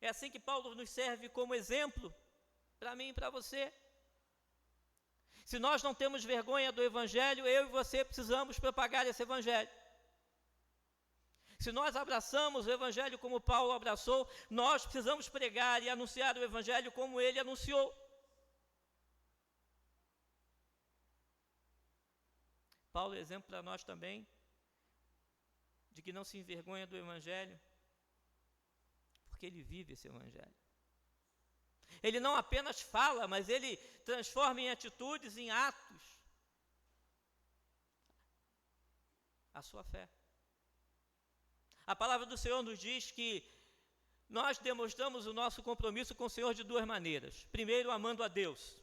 É assim que Paulo nos serve como exemplo, para mim e para você. Se nós não temos vergonha do evangelho, eu e você precisamos propagar esse evangelho. Se nós abraçamos o evangelho como Paulo abraçou, nós precisamos pregar e anunciar o evangelho como ele anunciou. Paulo é exemplo para nós também, de que não se envergonha do evangelho, porque ele vive esse evangelho. Ele não apenas fala, mas ele transforma em atitudes, em atos, a sua fé. A palavra do Senhor nos diz que nós demonstramos o nosso compromisso com o Senhor de 2 maneiras. Primeiro, amando a Deus,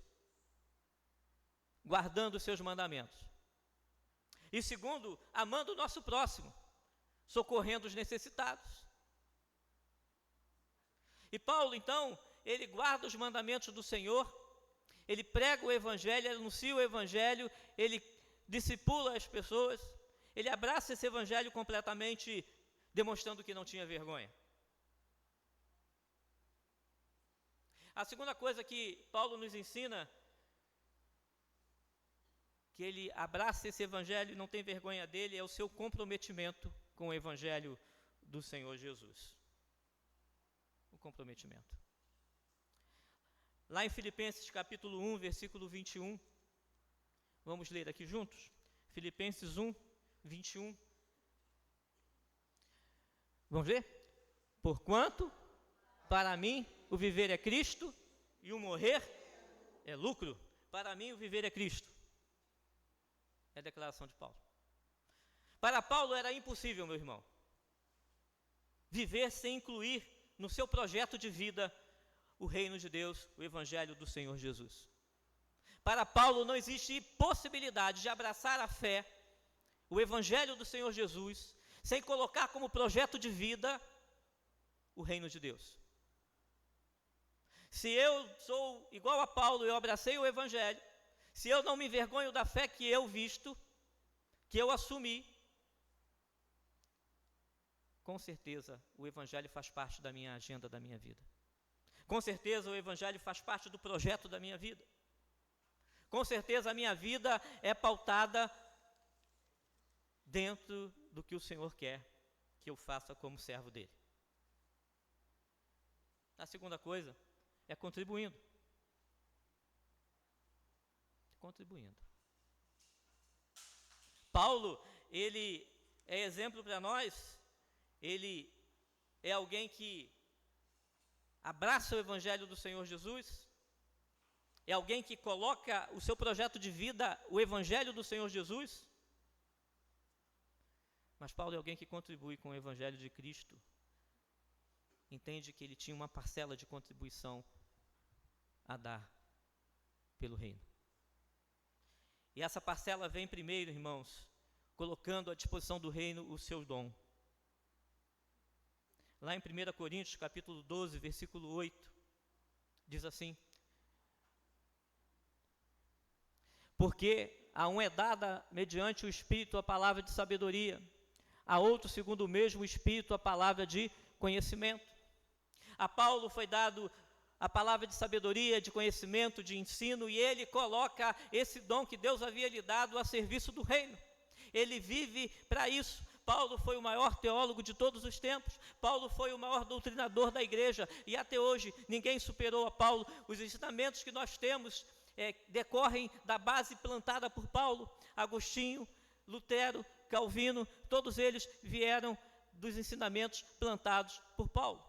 guardando os seus mandamentos. E segundo, amando o nosso próximo, socorrendo os necessitados. E Paulo, então, ele guarda os mandamentos do Senhor, ele prega o evangelho, ele anuncia o evangelho, ele discipula as pessoas, ele abraça esse evangelho completamente, demonstrando que não tinha vergonha. A segunda coisa que Paulo nos ensina, que ele abraça esse evangelho e não tem vergonha dele, é o seu comprometimento com o evangelho do Senhor Jesus. O comprometimento. Lá em Filipenses capítulo 1, versículo 21, vamos ler aqui juntos? Filipenses 1, 21. Vamos ver? Porquanto, para mim, o viver é Cristo e o morrer é lucro. Para mim, o viver é Cristo. É a declaração de Paulo. Para Paulo era impossível, meu irmão, viver sem incluir no seu projeto de vida o reino de Deus, o evangelho do Senhor Jesus. Para Paulo não existe possibilidade de abraçar a fé, o evangelho do Senhor Jesus, sem colocar como projeto de vida o reino de Deus. Se eu sou igual a Paulo, eu abracei o evangelho, se eu não me envergonho da fé que eu visto, que eu assumi, com certeza o evangelho faz parte da minha agenda, da minha vida. Com certeza o evangelho faz parte do projeto da minha vida. Com certeza a minha vida é pautada dentro do que o Senhor quer que eu faça como servo dele. A segunda coisa é contribuindo. Contribuindo. Paulo, ele é exemplo para nós, ele é alguém que abraça o evangelho do Senhor Jesus, é alguém que coloca o seu projeto de vida, o evangelho do Senhor Jesus, mas Paulo é alguém que contribui com o evangelho de Cristo, entende que ele tinha uma parcela de contribuição a dar pelo reino. E essa parcela vem primeiro, irmãos, colocando à disposição do reino o seu dom. Lá em 1 Coríntios, capítulo 12, versículo 8, diz assim: porque a um é dada mediante o Espírito a palavra de sabedoria, a outro segundo o mesmo Espírito a palavra de conhecimento. A Paulo foi dado a palavra de sabedoria, de conhecimento, de ensino, e ele coloca esse dom que Deus havia lhe dado a serviço do reino. Ele vive para isso. Paulo foi o maior teólogo de todos os tempos. Paulo foi o maior doutrinador da igreja, e até hoje ninguém superou a Paulo. Os ensinamentos que nós temos decorrem da base plantada por Paulo. Agostinho, Lutero, Calvino, todos eles vieram dos ensinamentos plantados por Paulo,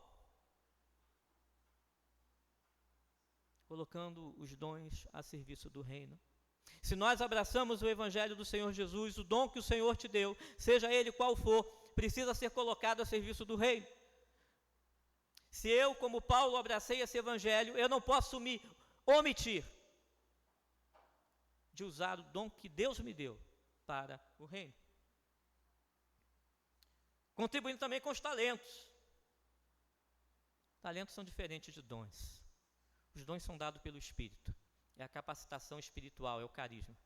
colocando os dons a serviço do reino. Se nós abraçamos o evangelho do Senhor Jesus, o dom que o Senhor te deu, seja ele qual for, precisa ser colocado a serviço do reino. Se eu, como Paulo, abracei esse evangelho, eu não posso me omitir de usar o dom que Deus me deu para o reino. Contribuindo também com os talentos. Talentos são diferentes de dons. Os dons são dados pelo Espírito. É a capacitação espiritual, é o carisma.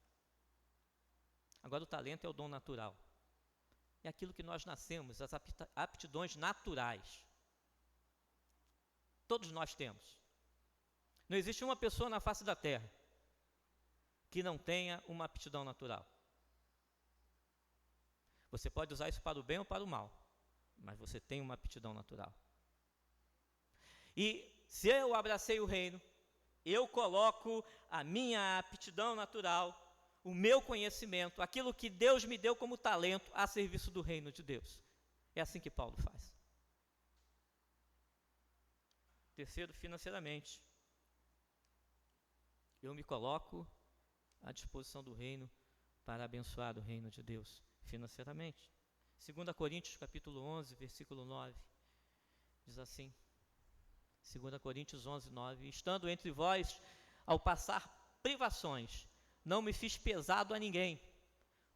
Agora o talento é o dom natural. É aquilo que nós nascemos, as aptidões naturais. Todos nós temos. Não existe uma pessoa na face da terra que não tenha uma aptidão natural. Você pode usar isso para o bem ou para o mal, mas você tem uma aptidão natural. E se eu abracei o reino, eu coloco a minha aptidão natural, o meu conhecimento, aquilo que Deus me deu como talento a serviço do reino de Deus. É assim que Paulo faz. Terceiro, financeiramente. Eu me coloco à disposição do reino para abençoar o reino de Deus financeiramente. 2 Coríntios capítulo 11, versículo 9, diz assim, 2 Coríntios 11, 9, estando entre vós, ao passar privações, não me fiz pesado a ninguém,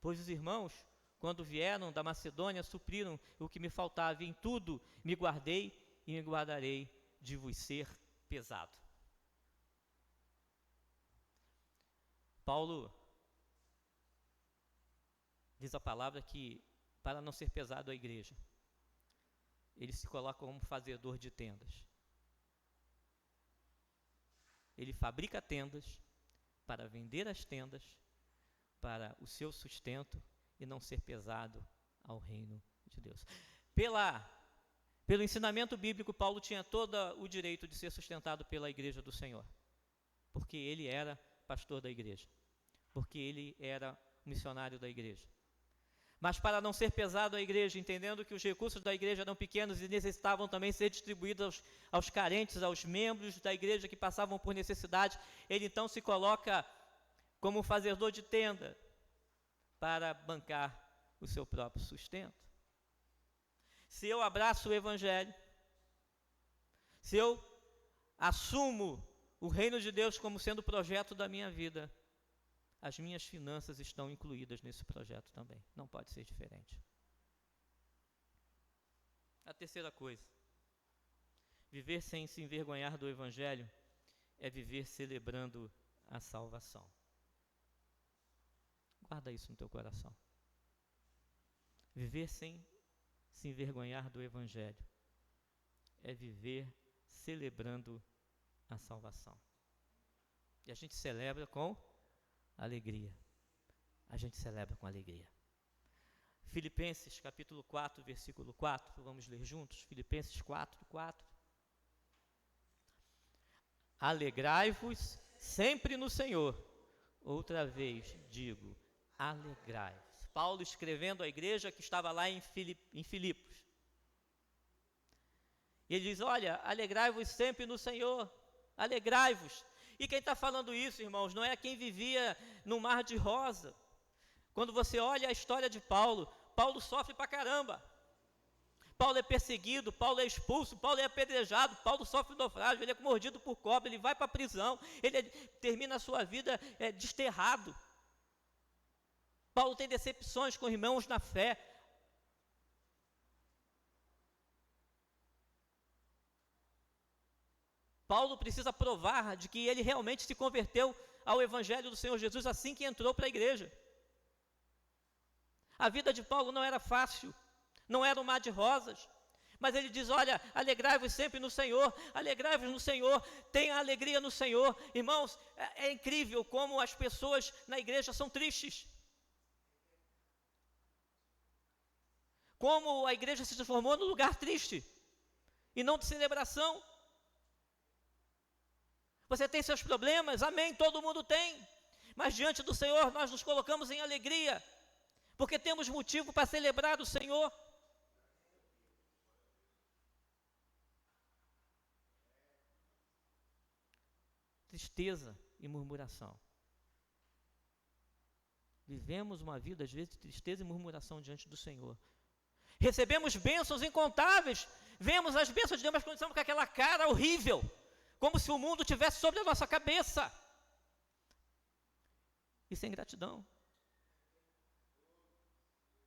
pois os irmãos, quando vieram da Macedônia, supriram o que me faltava, e em tudo me guardei e me guardarei de vos ser pesado. Paulo diz a palavra que, para não ser pesado à igreja, ele se coloca como fazedor de tendas. Ele fabrica tendas para vender as tendas, para o seu sustento e não ser pesado ao reino de Deus. Pelo ensinamento bíblico, Paulo tinha todo o direito de ser sustentado pela igreja do Senhor, porque ele era pastor da igreja, porque ele era missionário da igreja. Mas para não ser pesado à igreja, entendendo que os recursos da igreja eram pequenos e necessitavam também ser distribuídos aos carentes, aos membros da igreja que passavam por necessidade, ele então se coloca como fazedor de tenda para bancar o seu próprio sustento. Se eu abraço o evangelho, se eu assumo o reino de Deus como sendo o projeto da minha vida, as minhas finanças estão incluídas nesse projeto também. Não pode ser diferente. A terceira coisa, viver sem se envergonhar do evangelho é viver celebrando a salvação. Guarda isso no teu coração. Viver sem se envergonhar do evangelho é viver celebrando a salvação. E a gente celebra com alegria. A gente celebra com alegria. Filipenses capítulo 4, versículo 4, vamos ler juntos? Filipenses 4, 4. Alegrai-vos sempre no Senhor. Outra vez digo, alegrai-vos. Paulo escrevendo à igreja que estava lá em Filipos. E ele diz, olha, alegrai-vos sempre no Senhor. Alegrai-vos. E quem está falando isso, irmãos, não é quem vivia no mar de rosa. Quando você olha a história de Paulo, Paulo sofre pra caramba. Paulo é perseguido, Paulo é expulso, Paulo é apedrejado, Paulo sofre naufrágio, ele é mordido por cobra, ele vai para a prisão, ele termina a sua vida desterrado. Paulo tem decepções com irmãos na fé. Paulo precisa provar de que ele realmente se converteu ao evangelho do Senhor Jesus assim que entrou para a igreja. A vida de Paulo não era fácil, não era um mar de rosas, mas ele diz, olha, alegrai-vos sempre no Senhor, alegrai-vos no Senhor, tenha alegria no Senhor. Irmãos, é incrível como as pessoas na igreja são tristes. Como a igreja se transformou num lugar triste e não de celebração. Você tem seus problemas? Amém, todo mundo tem. Mas diante do Senhor nós nos colocamos em alegria, porque temos motivo para celebrar o Senhor. Tristeza e murmuração. Vivemos uma vida, às vezes, de tristeza e murmuração diante do Senhor. Recebemos bênçãos incontáveis. Vemos as bênçãos de Deus, mas quando estamos com aquela cara horrível, como se o mundo tivesse sobre a nossa cabeça. Isso é ingratidão.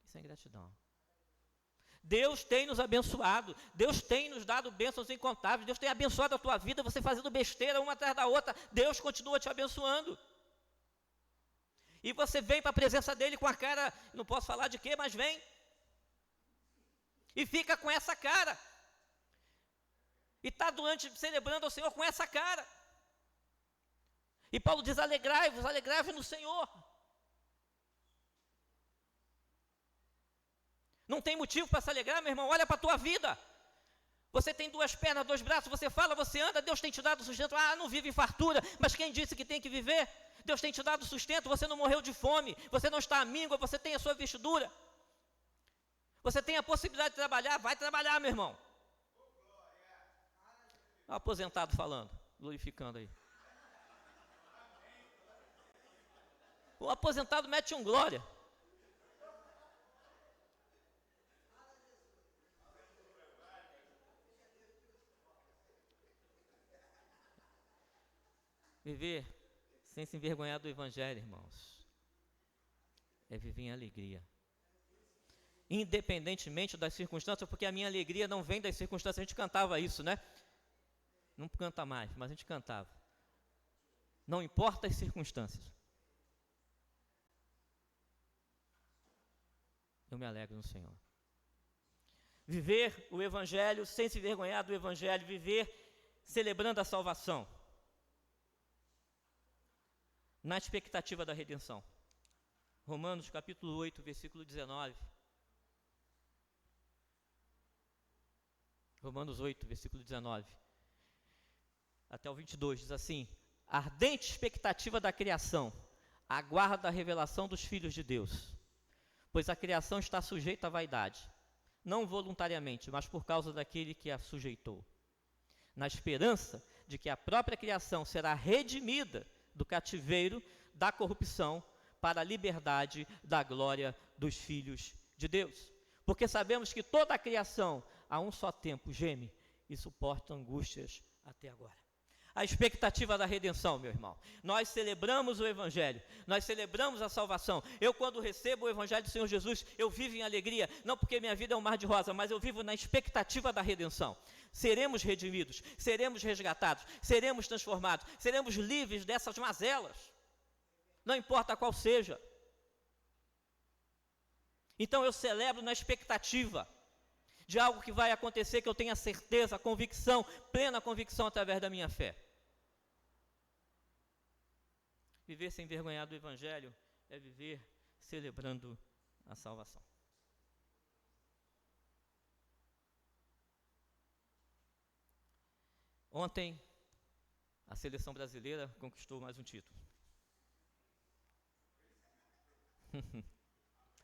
Isso é ingratidão. Deus tem nos abençoado, Deus tem nos dado bênçãos incontáveis, Deus tem abençoado a tua vida, você fazendo besteira uma atrás da outra, Deus continua te abençoando. E você vem para a presença dele com a cara, não posso falar de quê, mas vem. E fica com essa cara. E está celebrando ao Senhor com essa cara. E Paulo diz, alegrai-vos no Senhor. Não tem motivo para se alegrar, meu irmão, olha para a tua vida. Você tem 2 pernas, 2 braços, você fala, você anda, Deus tem te dado sustento. Não vive em fartura, mas quem disse que tem que viver? Deus tem te dado sustento, você não morreu de fome, você não está à míngua, você tem a sua vestidura. Você tem a possibilidade de trabalhar, vai trabalhar, meu irmão. O aposentado falando, glorificando aí. O aposentado mete um glória. Viver sem se envergonhar do Evangelho, irmãos, é viver em alegria. Independentemente das circunstâncias, porque a minha alegria não vem das circunstâncias. A gente cantava isso, né? Não canta mais, mas a gente cantava. Não importa as circunstâncias. Eu me alegro no Senhor. Viver o Evangelho sem se envergonhar do Evangelho, viver celebrando a salvação. Na expectativa da redenção. Romanos capítulo 8, versículo 19. Romanos 8, versículo 19. Até o 22, diz assim: ardente expectativa da criação, aguarda a revelação dos filhos de Deus. Pois a criação está sujeita à vaidade, não voluntariamente, mas por causa daquele que a sujeitou. Na esperança de que a própria criação será redimida do cativeiro da corrupção para a liberdade da glória dos filhos de Deus. Porque sabemos que toda a criação a um só tempo geme e suporta angústias até agora. A expectativa da redenção, meu irmão. Nós celebramos o Evangelho, nós celebramos a salvação. Eu, quando recebo o Evangelho do Senhor Jesus, eu vivo em alegria, não porque minha vida é um mar de rosa, mas eu vivo na expectativa da redenção. Seremos redimidos, seremos resgatados, seremos transformados, seremos livres dessas mazelas, não importa qual seja. Então eu celebro na expectativa de algo que vai acontecer, que eu tenha certeza, convicção, plena convicção através da minha fé. Viver sem envergonhar do Evangelho é viver celebrando a salvação. Ontem, a seleção brasileira conquistou mais um título.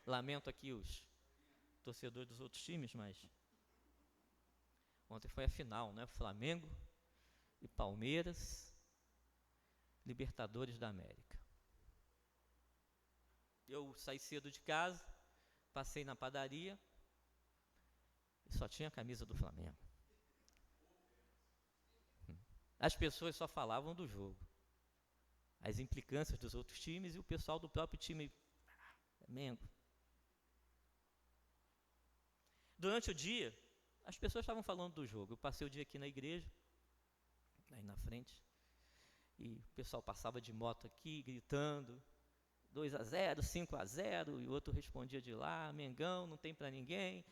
Lamento aqui os torcedores dos outros times, mas ontem foi a final, né? Flamengo e Palmeiras, Libertadores da América. Eu saí cedo de casa, passei na padaria e só tinha a camisa do Flamengo. As pessoas só falavam do jogo, as implicâncias dos outros times e o pessoal do próprio time Flamengo. Durante o dia, as pessoas estavam falando do jogo. Eu passei o dia aqui na igreja, aí na frente, e o pessoal passava de moto aqui, gritando, 2-0, 5-0, e o outro respondia de lá, Mengão, não tem para ninguém.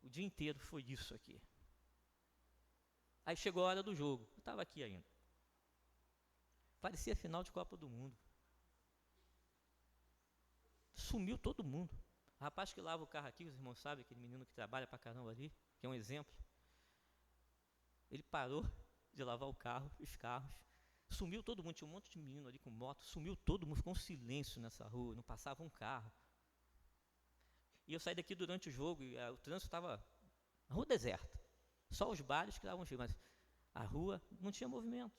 O dia inteiro foi isso aqui. Aí chegou a hora do jogo, eu estava aqui ainda. Parecia final de Copa do Mundo. Sumiu todo mundo. O rapaz que lava o carro aqui, os irmãos sabem, aquele menino que trabalha pra caramba ali, que é um exemplo. Ele parou de lavar o carro, os carros, sumiu todo mundo, tinha um monte de menino ali com moto, sumiu todo mundo, ficou um silêncio nessa rua, não passava um carro. E eu saí daqui durante o jogo, e o trânsito estava, a rua deserta, só os bares que estavam cheios, mas a rua não tinha movimento.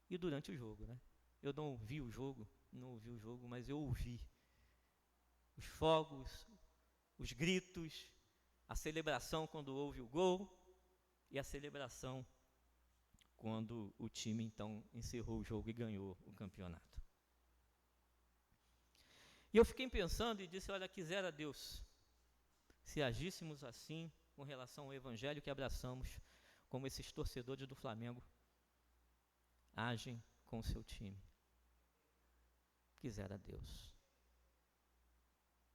E durante o jogo, né? Eu não vi o jogo, não ouvi o jogo, mas eu ouvi os fogos, os gritos, a celebração quando houve o gol, e a celebração quando o time então encerrou o jogo e ganhou o campeonato. E eu fiquei pensando e disse, olha, quisera Deus se agíssemos assim com relação ao evangelho que abraçamos, como esses torcedores do Flamengo agem com o seu time. Quisera Deus.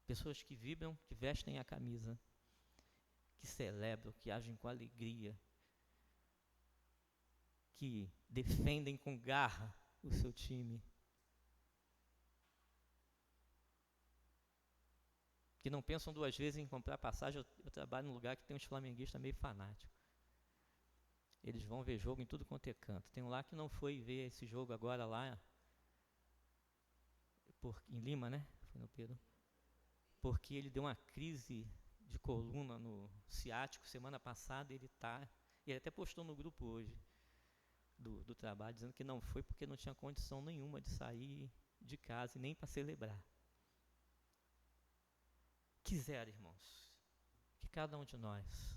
Pessoas que vibram, que vestem a camisa, que celebram, que agem com alegria, que defendem com garra o seu time, que não pensam duas vezes em comprar passagem. Eu trabalho num lugar que tem uns flamenguistas meio fanáticos. Eles vão ver jogo em tudo quanto é canto. Tem um lá que não foi ver esse jogo agora lá em Lima, né? Foi no Pedro. Porque ele deu uma crise de coluna no ciático semana passada. Ele até postou no grupo hoje do trabalho, dizendo que não foi porque não tinha condição nenhuma de sair de casa e nem para celebrar. Quisera, irmãos, que cada um de nós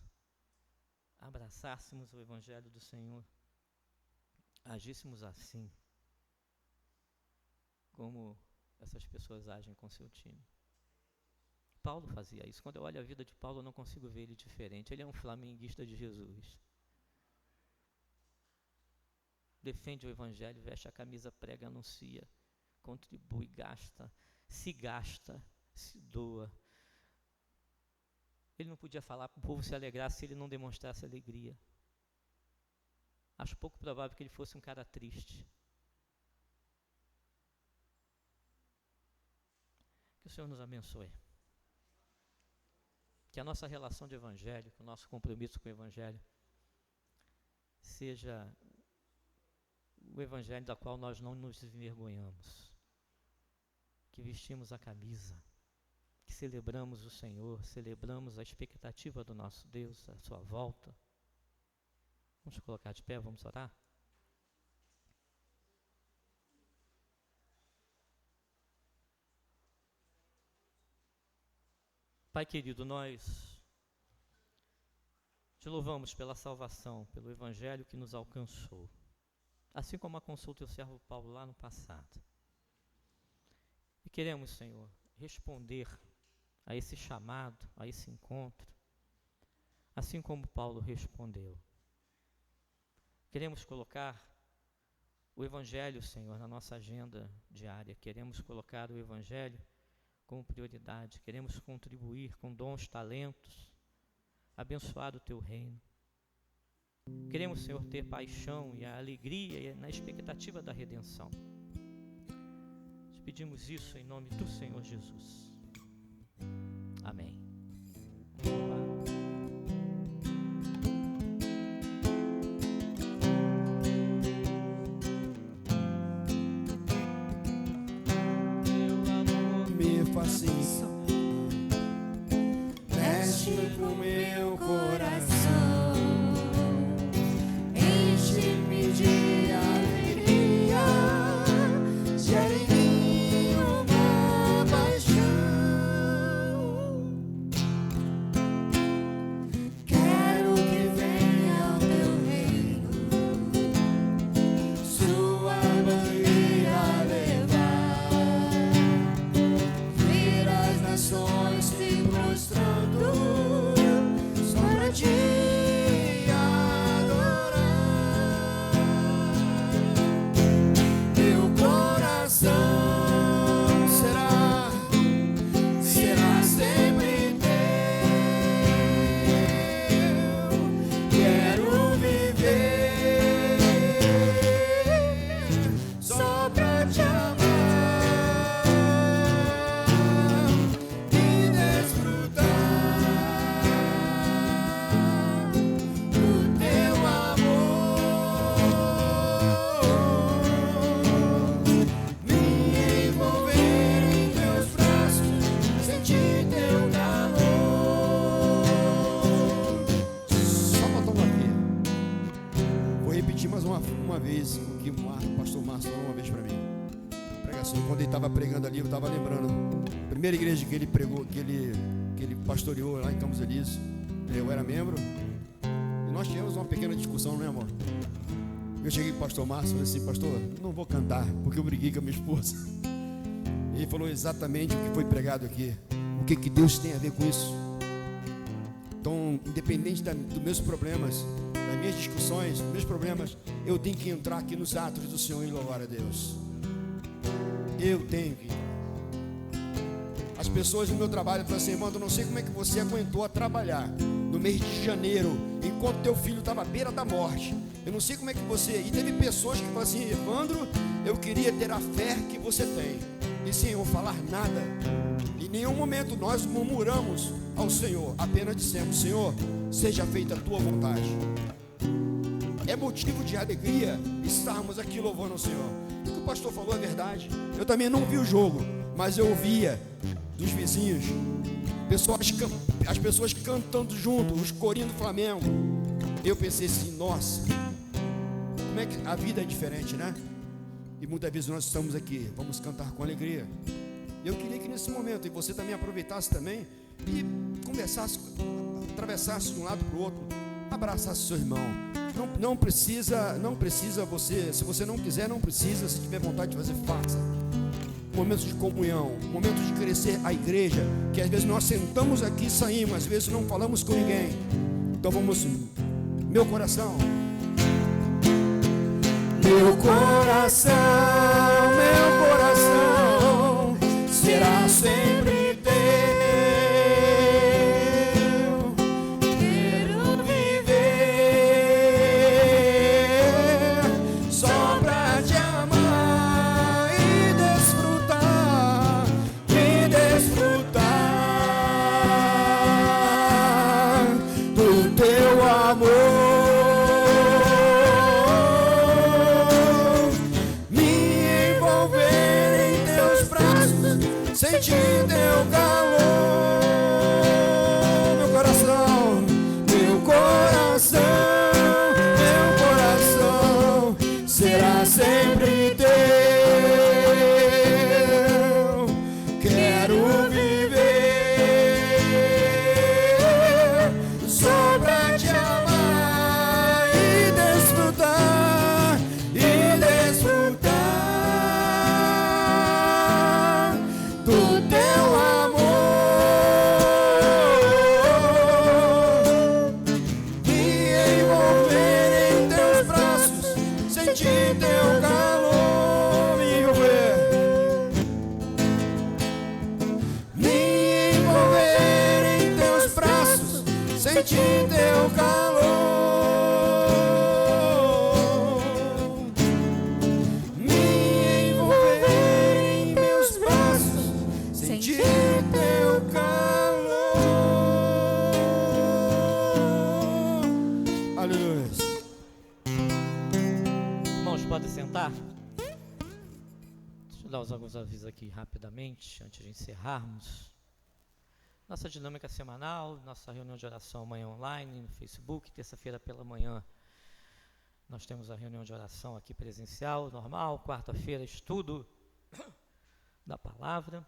abraçássemos o evangelho do Senhor, agíssemos assim, como essas pessoas agem com seu time. Paulo fazia isso. Quando eu olho a vida de Paulo, eu não consigo ver ele diferente. Ele é um flamenguista de Jesus. Defende o evangelho, veste a camisa, prega, anuncia, contribui, gasta, se doa. Ele não podia falar para o povo se alegrar se ele não demonstrasse alegria. Acho pouco provável que ele fosse um cara triste. Que o Senhor nos abençoe. Que a nossa relação de evangelho, que o nosso compromisso com o evangelho, seja o evangelho da qual nós não nos envergonhamos. Que vestimos a camisa, que celebramos o Senhor, celebramos a expectativa do nosso Deus, a sua volta. Vamos colocar de pé, vamos orar? Pai querido, nós te louvamos pela salvação, pelo evangelho que nos alcançou, assim como alcançou o teu servo Paulo lá no passado. E queremos, Senhor, responder a esse chamado, a esse encontro, assim como Paulo respondeu. Queremos colocar o evangelho, Senhor, na nossa agenda diária. Queremos colocar o evangelho como prioridade. Queremos contribuir com dons, talentos, abençoar o teu reino. Queremos, Senhor, ter paixão e a alegria na expectativa da redenção. Te pedimos isso em nome do Senhor Jesus. Amém. Me fascina, mexe com meu coração, enche-me de alegria, gera em mim uma paixão. Quero que venha o teu reino, sua bandeira levar, vir as nações se prostrando só pra te adorar. Meu coração será sempre teu. Quero viver só pra te amar e desfrutar do teu amor, me envolver em teus braços, sentir teu calor. Só botar uma aqui. Vou repetir mais uma vez o que o pastor Márcio falou uma vez para mim. Pregação, quando ele estava pregando ali, eu estava lembrando. Primeira igreja que ele pregou, que ele pastoreou lá em Campos Elíseos, eu era membro. E nós tivemos uma pequena discussão, né, amor? Eu cheguei para o pastor Márcio e falei assim: pastor, não vou cantar, porque eu briguei com a minha esposa. Ele falou exatamente o que foi pregado aqui. O que Deus tem a ver com isso? Então, independente dos meus problemas, das minhas discussões, dos meus problemas, eu tenho que entrar aqui nos atos do Senhor e louvar a Deus. Eu tenho que. As pessoas no meu trabalho falam assim: irmão, eu não sei como é que você aguentou a trabalhar no mês de janeiro, enquanto teu filho estava à beira da morte. Eu não sei como é que você... E teve pessoas que falaram assim: Evandro, eu queria ter a fé que você tem. E sem eu falar nada, em nenhum momento nós murmuramos ao Senhor, apenas dissemos: Senhor, seja feita a tua vontade. É motivo de alegria estarmos aqui louvando o Senhor. O que o pastor falou é verdade. Eu também não vi o jogo, mas eu ouvia dos vizinhos as pessoas cantando junto, os corinhos do Flamengo. Eu pensei assim: nossa, como é que a vida é diferente, né? E muitas vezes nós estamos aqui, vamos cantar com alegria. Eu queria que nesse momento, e você também aproveitasse também e conversasse, atravessasse de um lado para o outro, abraçasse seu irmão. Não precisa você, se você não quiser, não precisa, se tiver vontade de fazer, faça. Momentos de comunhão, momentos de crescer a igreja, que às vezes nós sentamos aqui e saímos, às vezes não falamos com ninguém. Então vamos, meu coração será sempre teu. Quero viver só pra te amar e desfrutar do teu amor. Sentir teu calor, meu coração será sempre teu. Quero viver só pra te amar e desfrutar do teu amor, me envolver em teus braços, sentir teu calor, me envolver em teus braços, sentir teu calor, me envolver em meus braços, sentir teu calor. Aleluia. Irmãos, podem sentar? Deixa eu dar alguns avisos aqui rapidamente, antes de encerrarmos. Nossa dinâmica semanal, nossa reunião de oração amanhã online, no Facebook, terça-feira pela manhã. Nós temos a reunião de oração aqui presencial, normal, quarta-feira, estudo da palavra.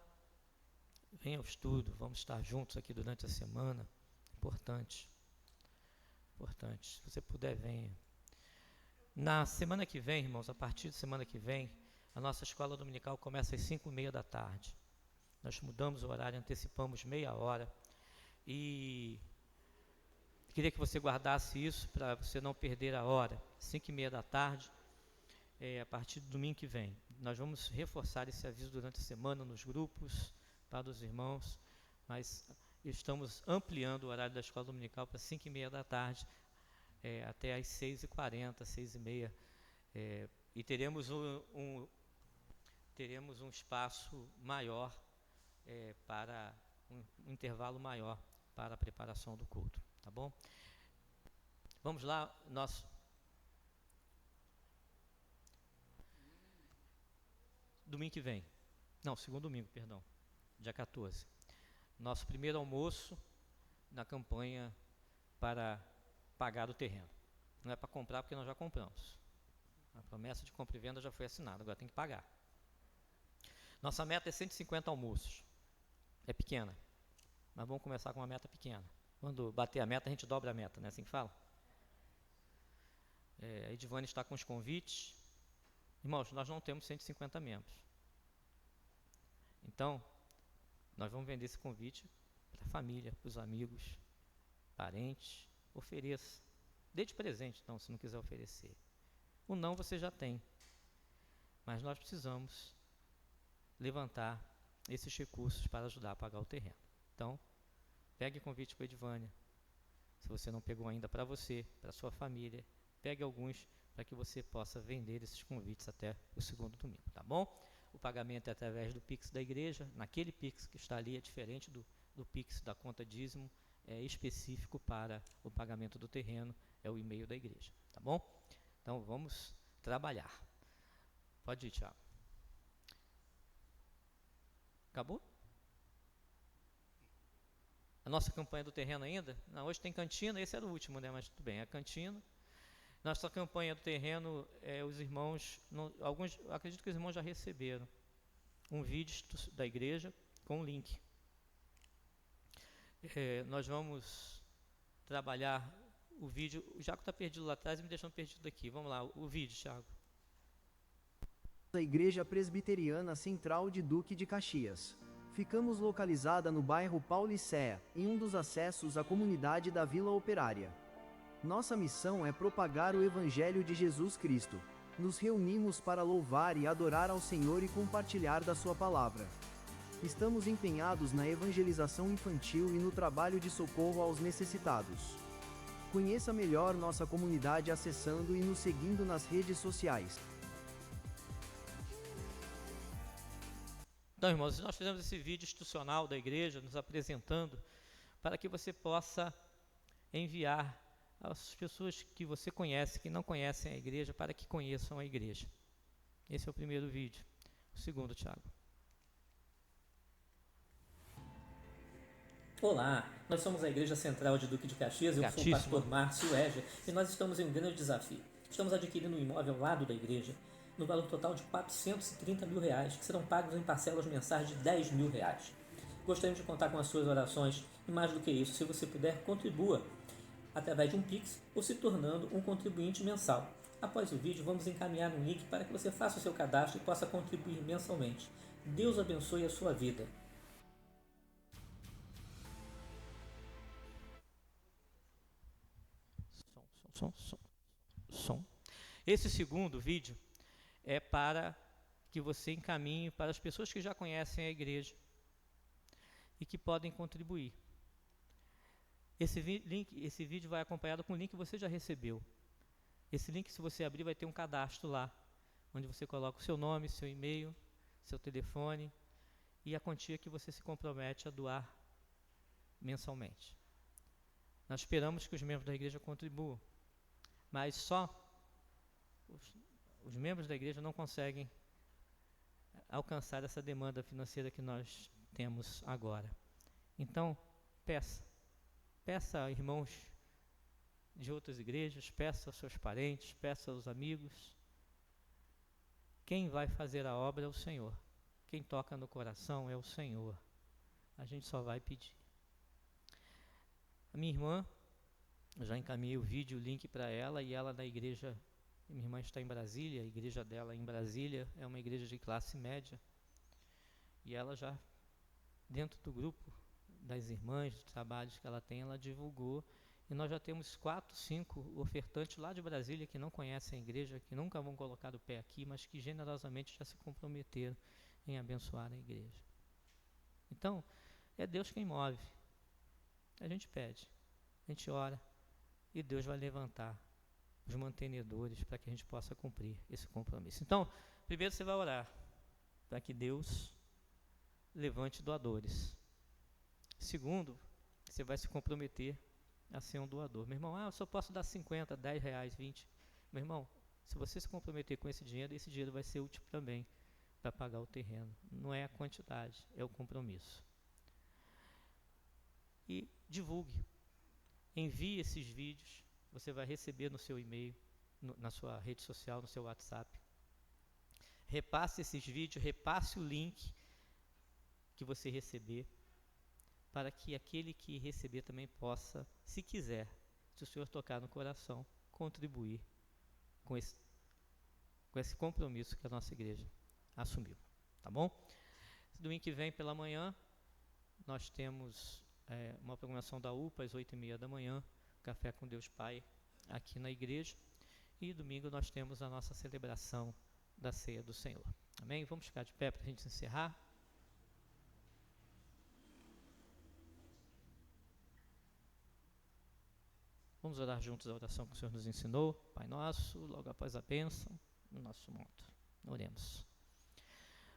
Venha ao estudo, vamos estar juntos aqui durante a semana. Importante. Se você puder, venha. Na semana que vem, irmãos, a partir de semana que vem, a nossa escola dominical começa às 5h30 da tarde. Nós mudamos o horário, antecipamos meia hora. E queria que você guardasse isso para você não perder a hora. 5h30 da tarde, a partir do domingo que vem. Nós vamos reforçar esse aviso durante a semana nos grupos, para os irmãos, mas estamos ampliando o horário da escola dominical para 5h30 da tarde, até às 6h40, 6h30, e teremos um espaço maior, para um intervalo maior para a preparação do culto, tá bom? Vamos lá, domingo que vem, segundo domingo, perdão, dia 14, nosso primeiro almoço na campanha para pagar o terreno. Não é para comprar, porque nós já compramos. A promessa de compra e venda já foi assinada, agora tem que pagar. Nossa meta é 150 almoços. É pequena, mas vamos começar com uma meta pequena. Quando bater a meta, a gente dobra a meta, não é assim que fala? A Edivane está com os convites. Irmãos, nós não temos 150 membros. Então, nós vamos vender esse convite para a família, para os amigos, parentes. Ofereça. Dê de presente, então, se não quiser oferecer. O não você já tem. Mas nós precisamos levantar esses recursos para ajudar a pagar o terreno. Então, pegue o convite para a Edivânia. Se você não pegou ainda para você, para a sua família, pegue alguns para que você possa vender esses convites até o segundo domingo, tá bom? O pagamento é através do Pix da igreja. Naquele Pix que está ali é diferente do Pix da conta dízimo, é específico para o pagamento do terreno, é o e-mail da igreja, tá bom? Então vamos trabalhar. Pode ir, Thiago. Acabou? A nossa campanha do terreno ainda? Não, hoje tem cantina, esse era o último, né? Mas tudo bem, a cantina. Nossa campanha do terreno, os irmãos, alguns, acredito que os irmãos já receberam um vídeo da igreja com um link. Nós vamos trabalhar o vídeo. O Jaco está perdido lá atrás e me deixando perdido aqui. Vamos lá, o vídeo, Thiago. A Igreja Presbiteriana Central de Duque de Caxias. Ficamos localizada no bairro Paulicéia, em um dos acessos à comunidade da Vila Operária. Nossa missão é propagar o Evangelho de Jesus Cristo. Nos reunimos para louvar e adorar ao Senhor e compartilhar da sua palavra. Estamos empenhados na evangelização infantil e no trabalho de socorro aos necessitados. Conheça melhor nossa comunidade acessando e nos seguindo nas redes sociais. Então, irmãos, nós fizemos esse vídeo institucional da igreja, nos apresentando, para que você possa enviar às pessoas que você conhece, que não conhecem a igreja, para que conheçam a igreja. Esse é o primeiro vídeo. O segundo, Thiago. Olá, nós somos a Igreja Central de Duque de Caxias, eu sou o pastor Márcio Eger, e nós estamos em um grande desafio. Estamos adquirindo um imóvel ao lado da igreja, no valor total de R$430 mil, que serão pagos em parcelas mensais de R$10 mil. Gostaríamos de contar com as suas orações, e mais do que isso, se você puder, contribua através de um Pix ou se tornando um contribuinte mensal. Após o vídeo, vamos encaminhar um link para que você faça o seu cadastro e possa contribuir mensalmente. Deus abençoe a sua vida. Som. Esse segundo vídeo é para que você encaminhe para as pessoas que já conhecem a igreja e que podem contribuir. Esse vídeo vai acompanhado com o link que você já recebeu. Esse link, se você abrir, vai ter um cadastro lá, onde você coloca o seu nome, seu e-mail, seu telefone e a quantia que você se compromete a doar mensalmente. Nós esperamos que os membros da igreja contribuam, mas só os membros da igreja não conseguem alcançar essa demanda financeira que nós temos agora. Então, peça a irmãos de outras igrejas, peça aos seus parentes, peça aos amigos. Quem vai fazer a obra é o Senhor. Quem toca no coração é o Senhor. A gente só vai pedir. A minha irmã, eu já encaminhei o vídeo, o link para ela, e ela da igreja, minha irmã está em Brasília, a igreja dela em Brasília é uma igreja de classe média, e ela já, dentro do grupo das irmãs, dos trabalhos que ela tem, ela divulgou, e nós já temos 4, 5 ofertantes lá de Brasília que não conhecem a igreja, que nunca vão colocar o pé aqui, mas que generosamente já se comprometeram em abençoar a igreja. Então, é Deus quem move. A gente pede, a gente ora, e Deus vai levantar os mantenedores para que a gente possa cumprir esse compromisso. Então, primeiro você vai orar para que Deus levante doadores. Segundo, você vai se comprometer a ser um doador. Meu irmão, eu só posso dar 50, 10 reais, 20. Meu irmão, se você se comprometer com esse dinheiro vai ser útil também para pagar o terreno. Não é a quantidade, é o compromisso. E divulgue. Envie esses vídeos, você vai receber no seu e-mail, na sua rede social, no seu WhatsApp. Repasse esses vídeos, repasse o link que você receber, para que aquele que receber também possa, se quiser, se o Senhor tocar no coração, contribuir com esse compromisso que a nossa igreja assumiu, tá bom? Domingo que vem pela manhã nós temos uma programação da UPA às 8h30 da manhã, Café com Deus Pai aqui na igreja, e domingo nós temos a nossa celebração da Ceia do Senhor. Amém? Vamos ficar de pé para a gente encerrar. Vamos orar juntos a oração que o Senhor nos ensinou. Pai nosso, logo após a bênção, no nosso mundo. Oremos.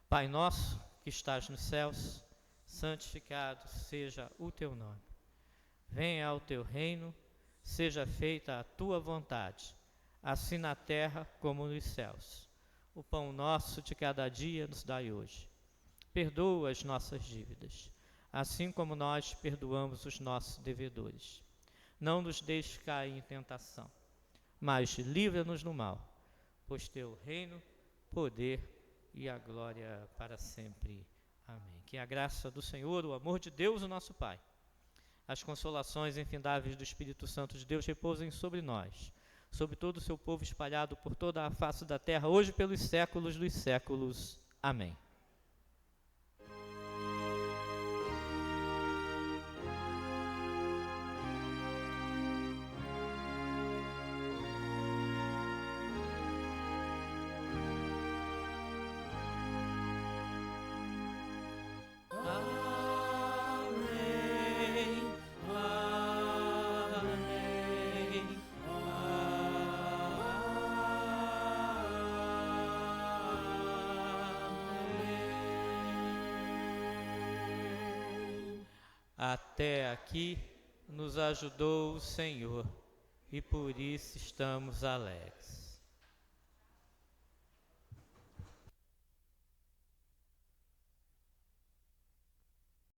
Pai nosso, que estás nos céus, santificado seja o teu nome. Venha ao teu reino, seja feita a tua vontade, assim na terra como nos céus. O pão nosso de cada dia nos dai hoje. Perdoa as nossas dívidas, assim como nós perdoamos os nossos devedores. Não nos deixes cair em tentação, mas livra-nos do mal, pois teu reino, poder e a glória para sempre. Amém. Que a graça do Senhor, o amor de Deus, o nosso Pai, as consolações infindáveis do Espírito Santo de Deus repousem sobre nós, sobre todo o seu povo espalhado por toda a face da terra, hoje e pelos séculos dos séculos. Amém. Até aqui nos ajudou o Senhor, e por isso estamos alegres.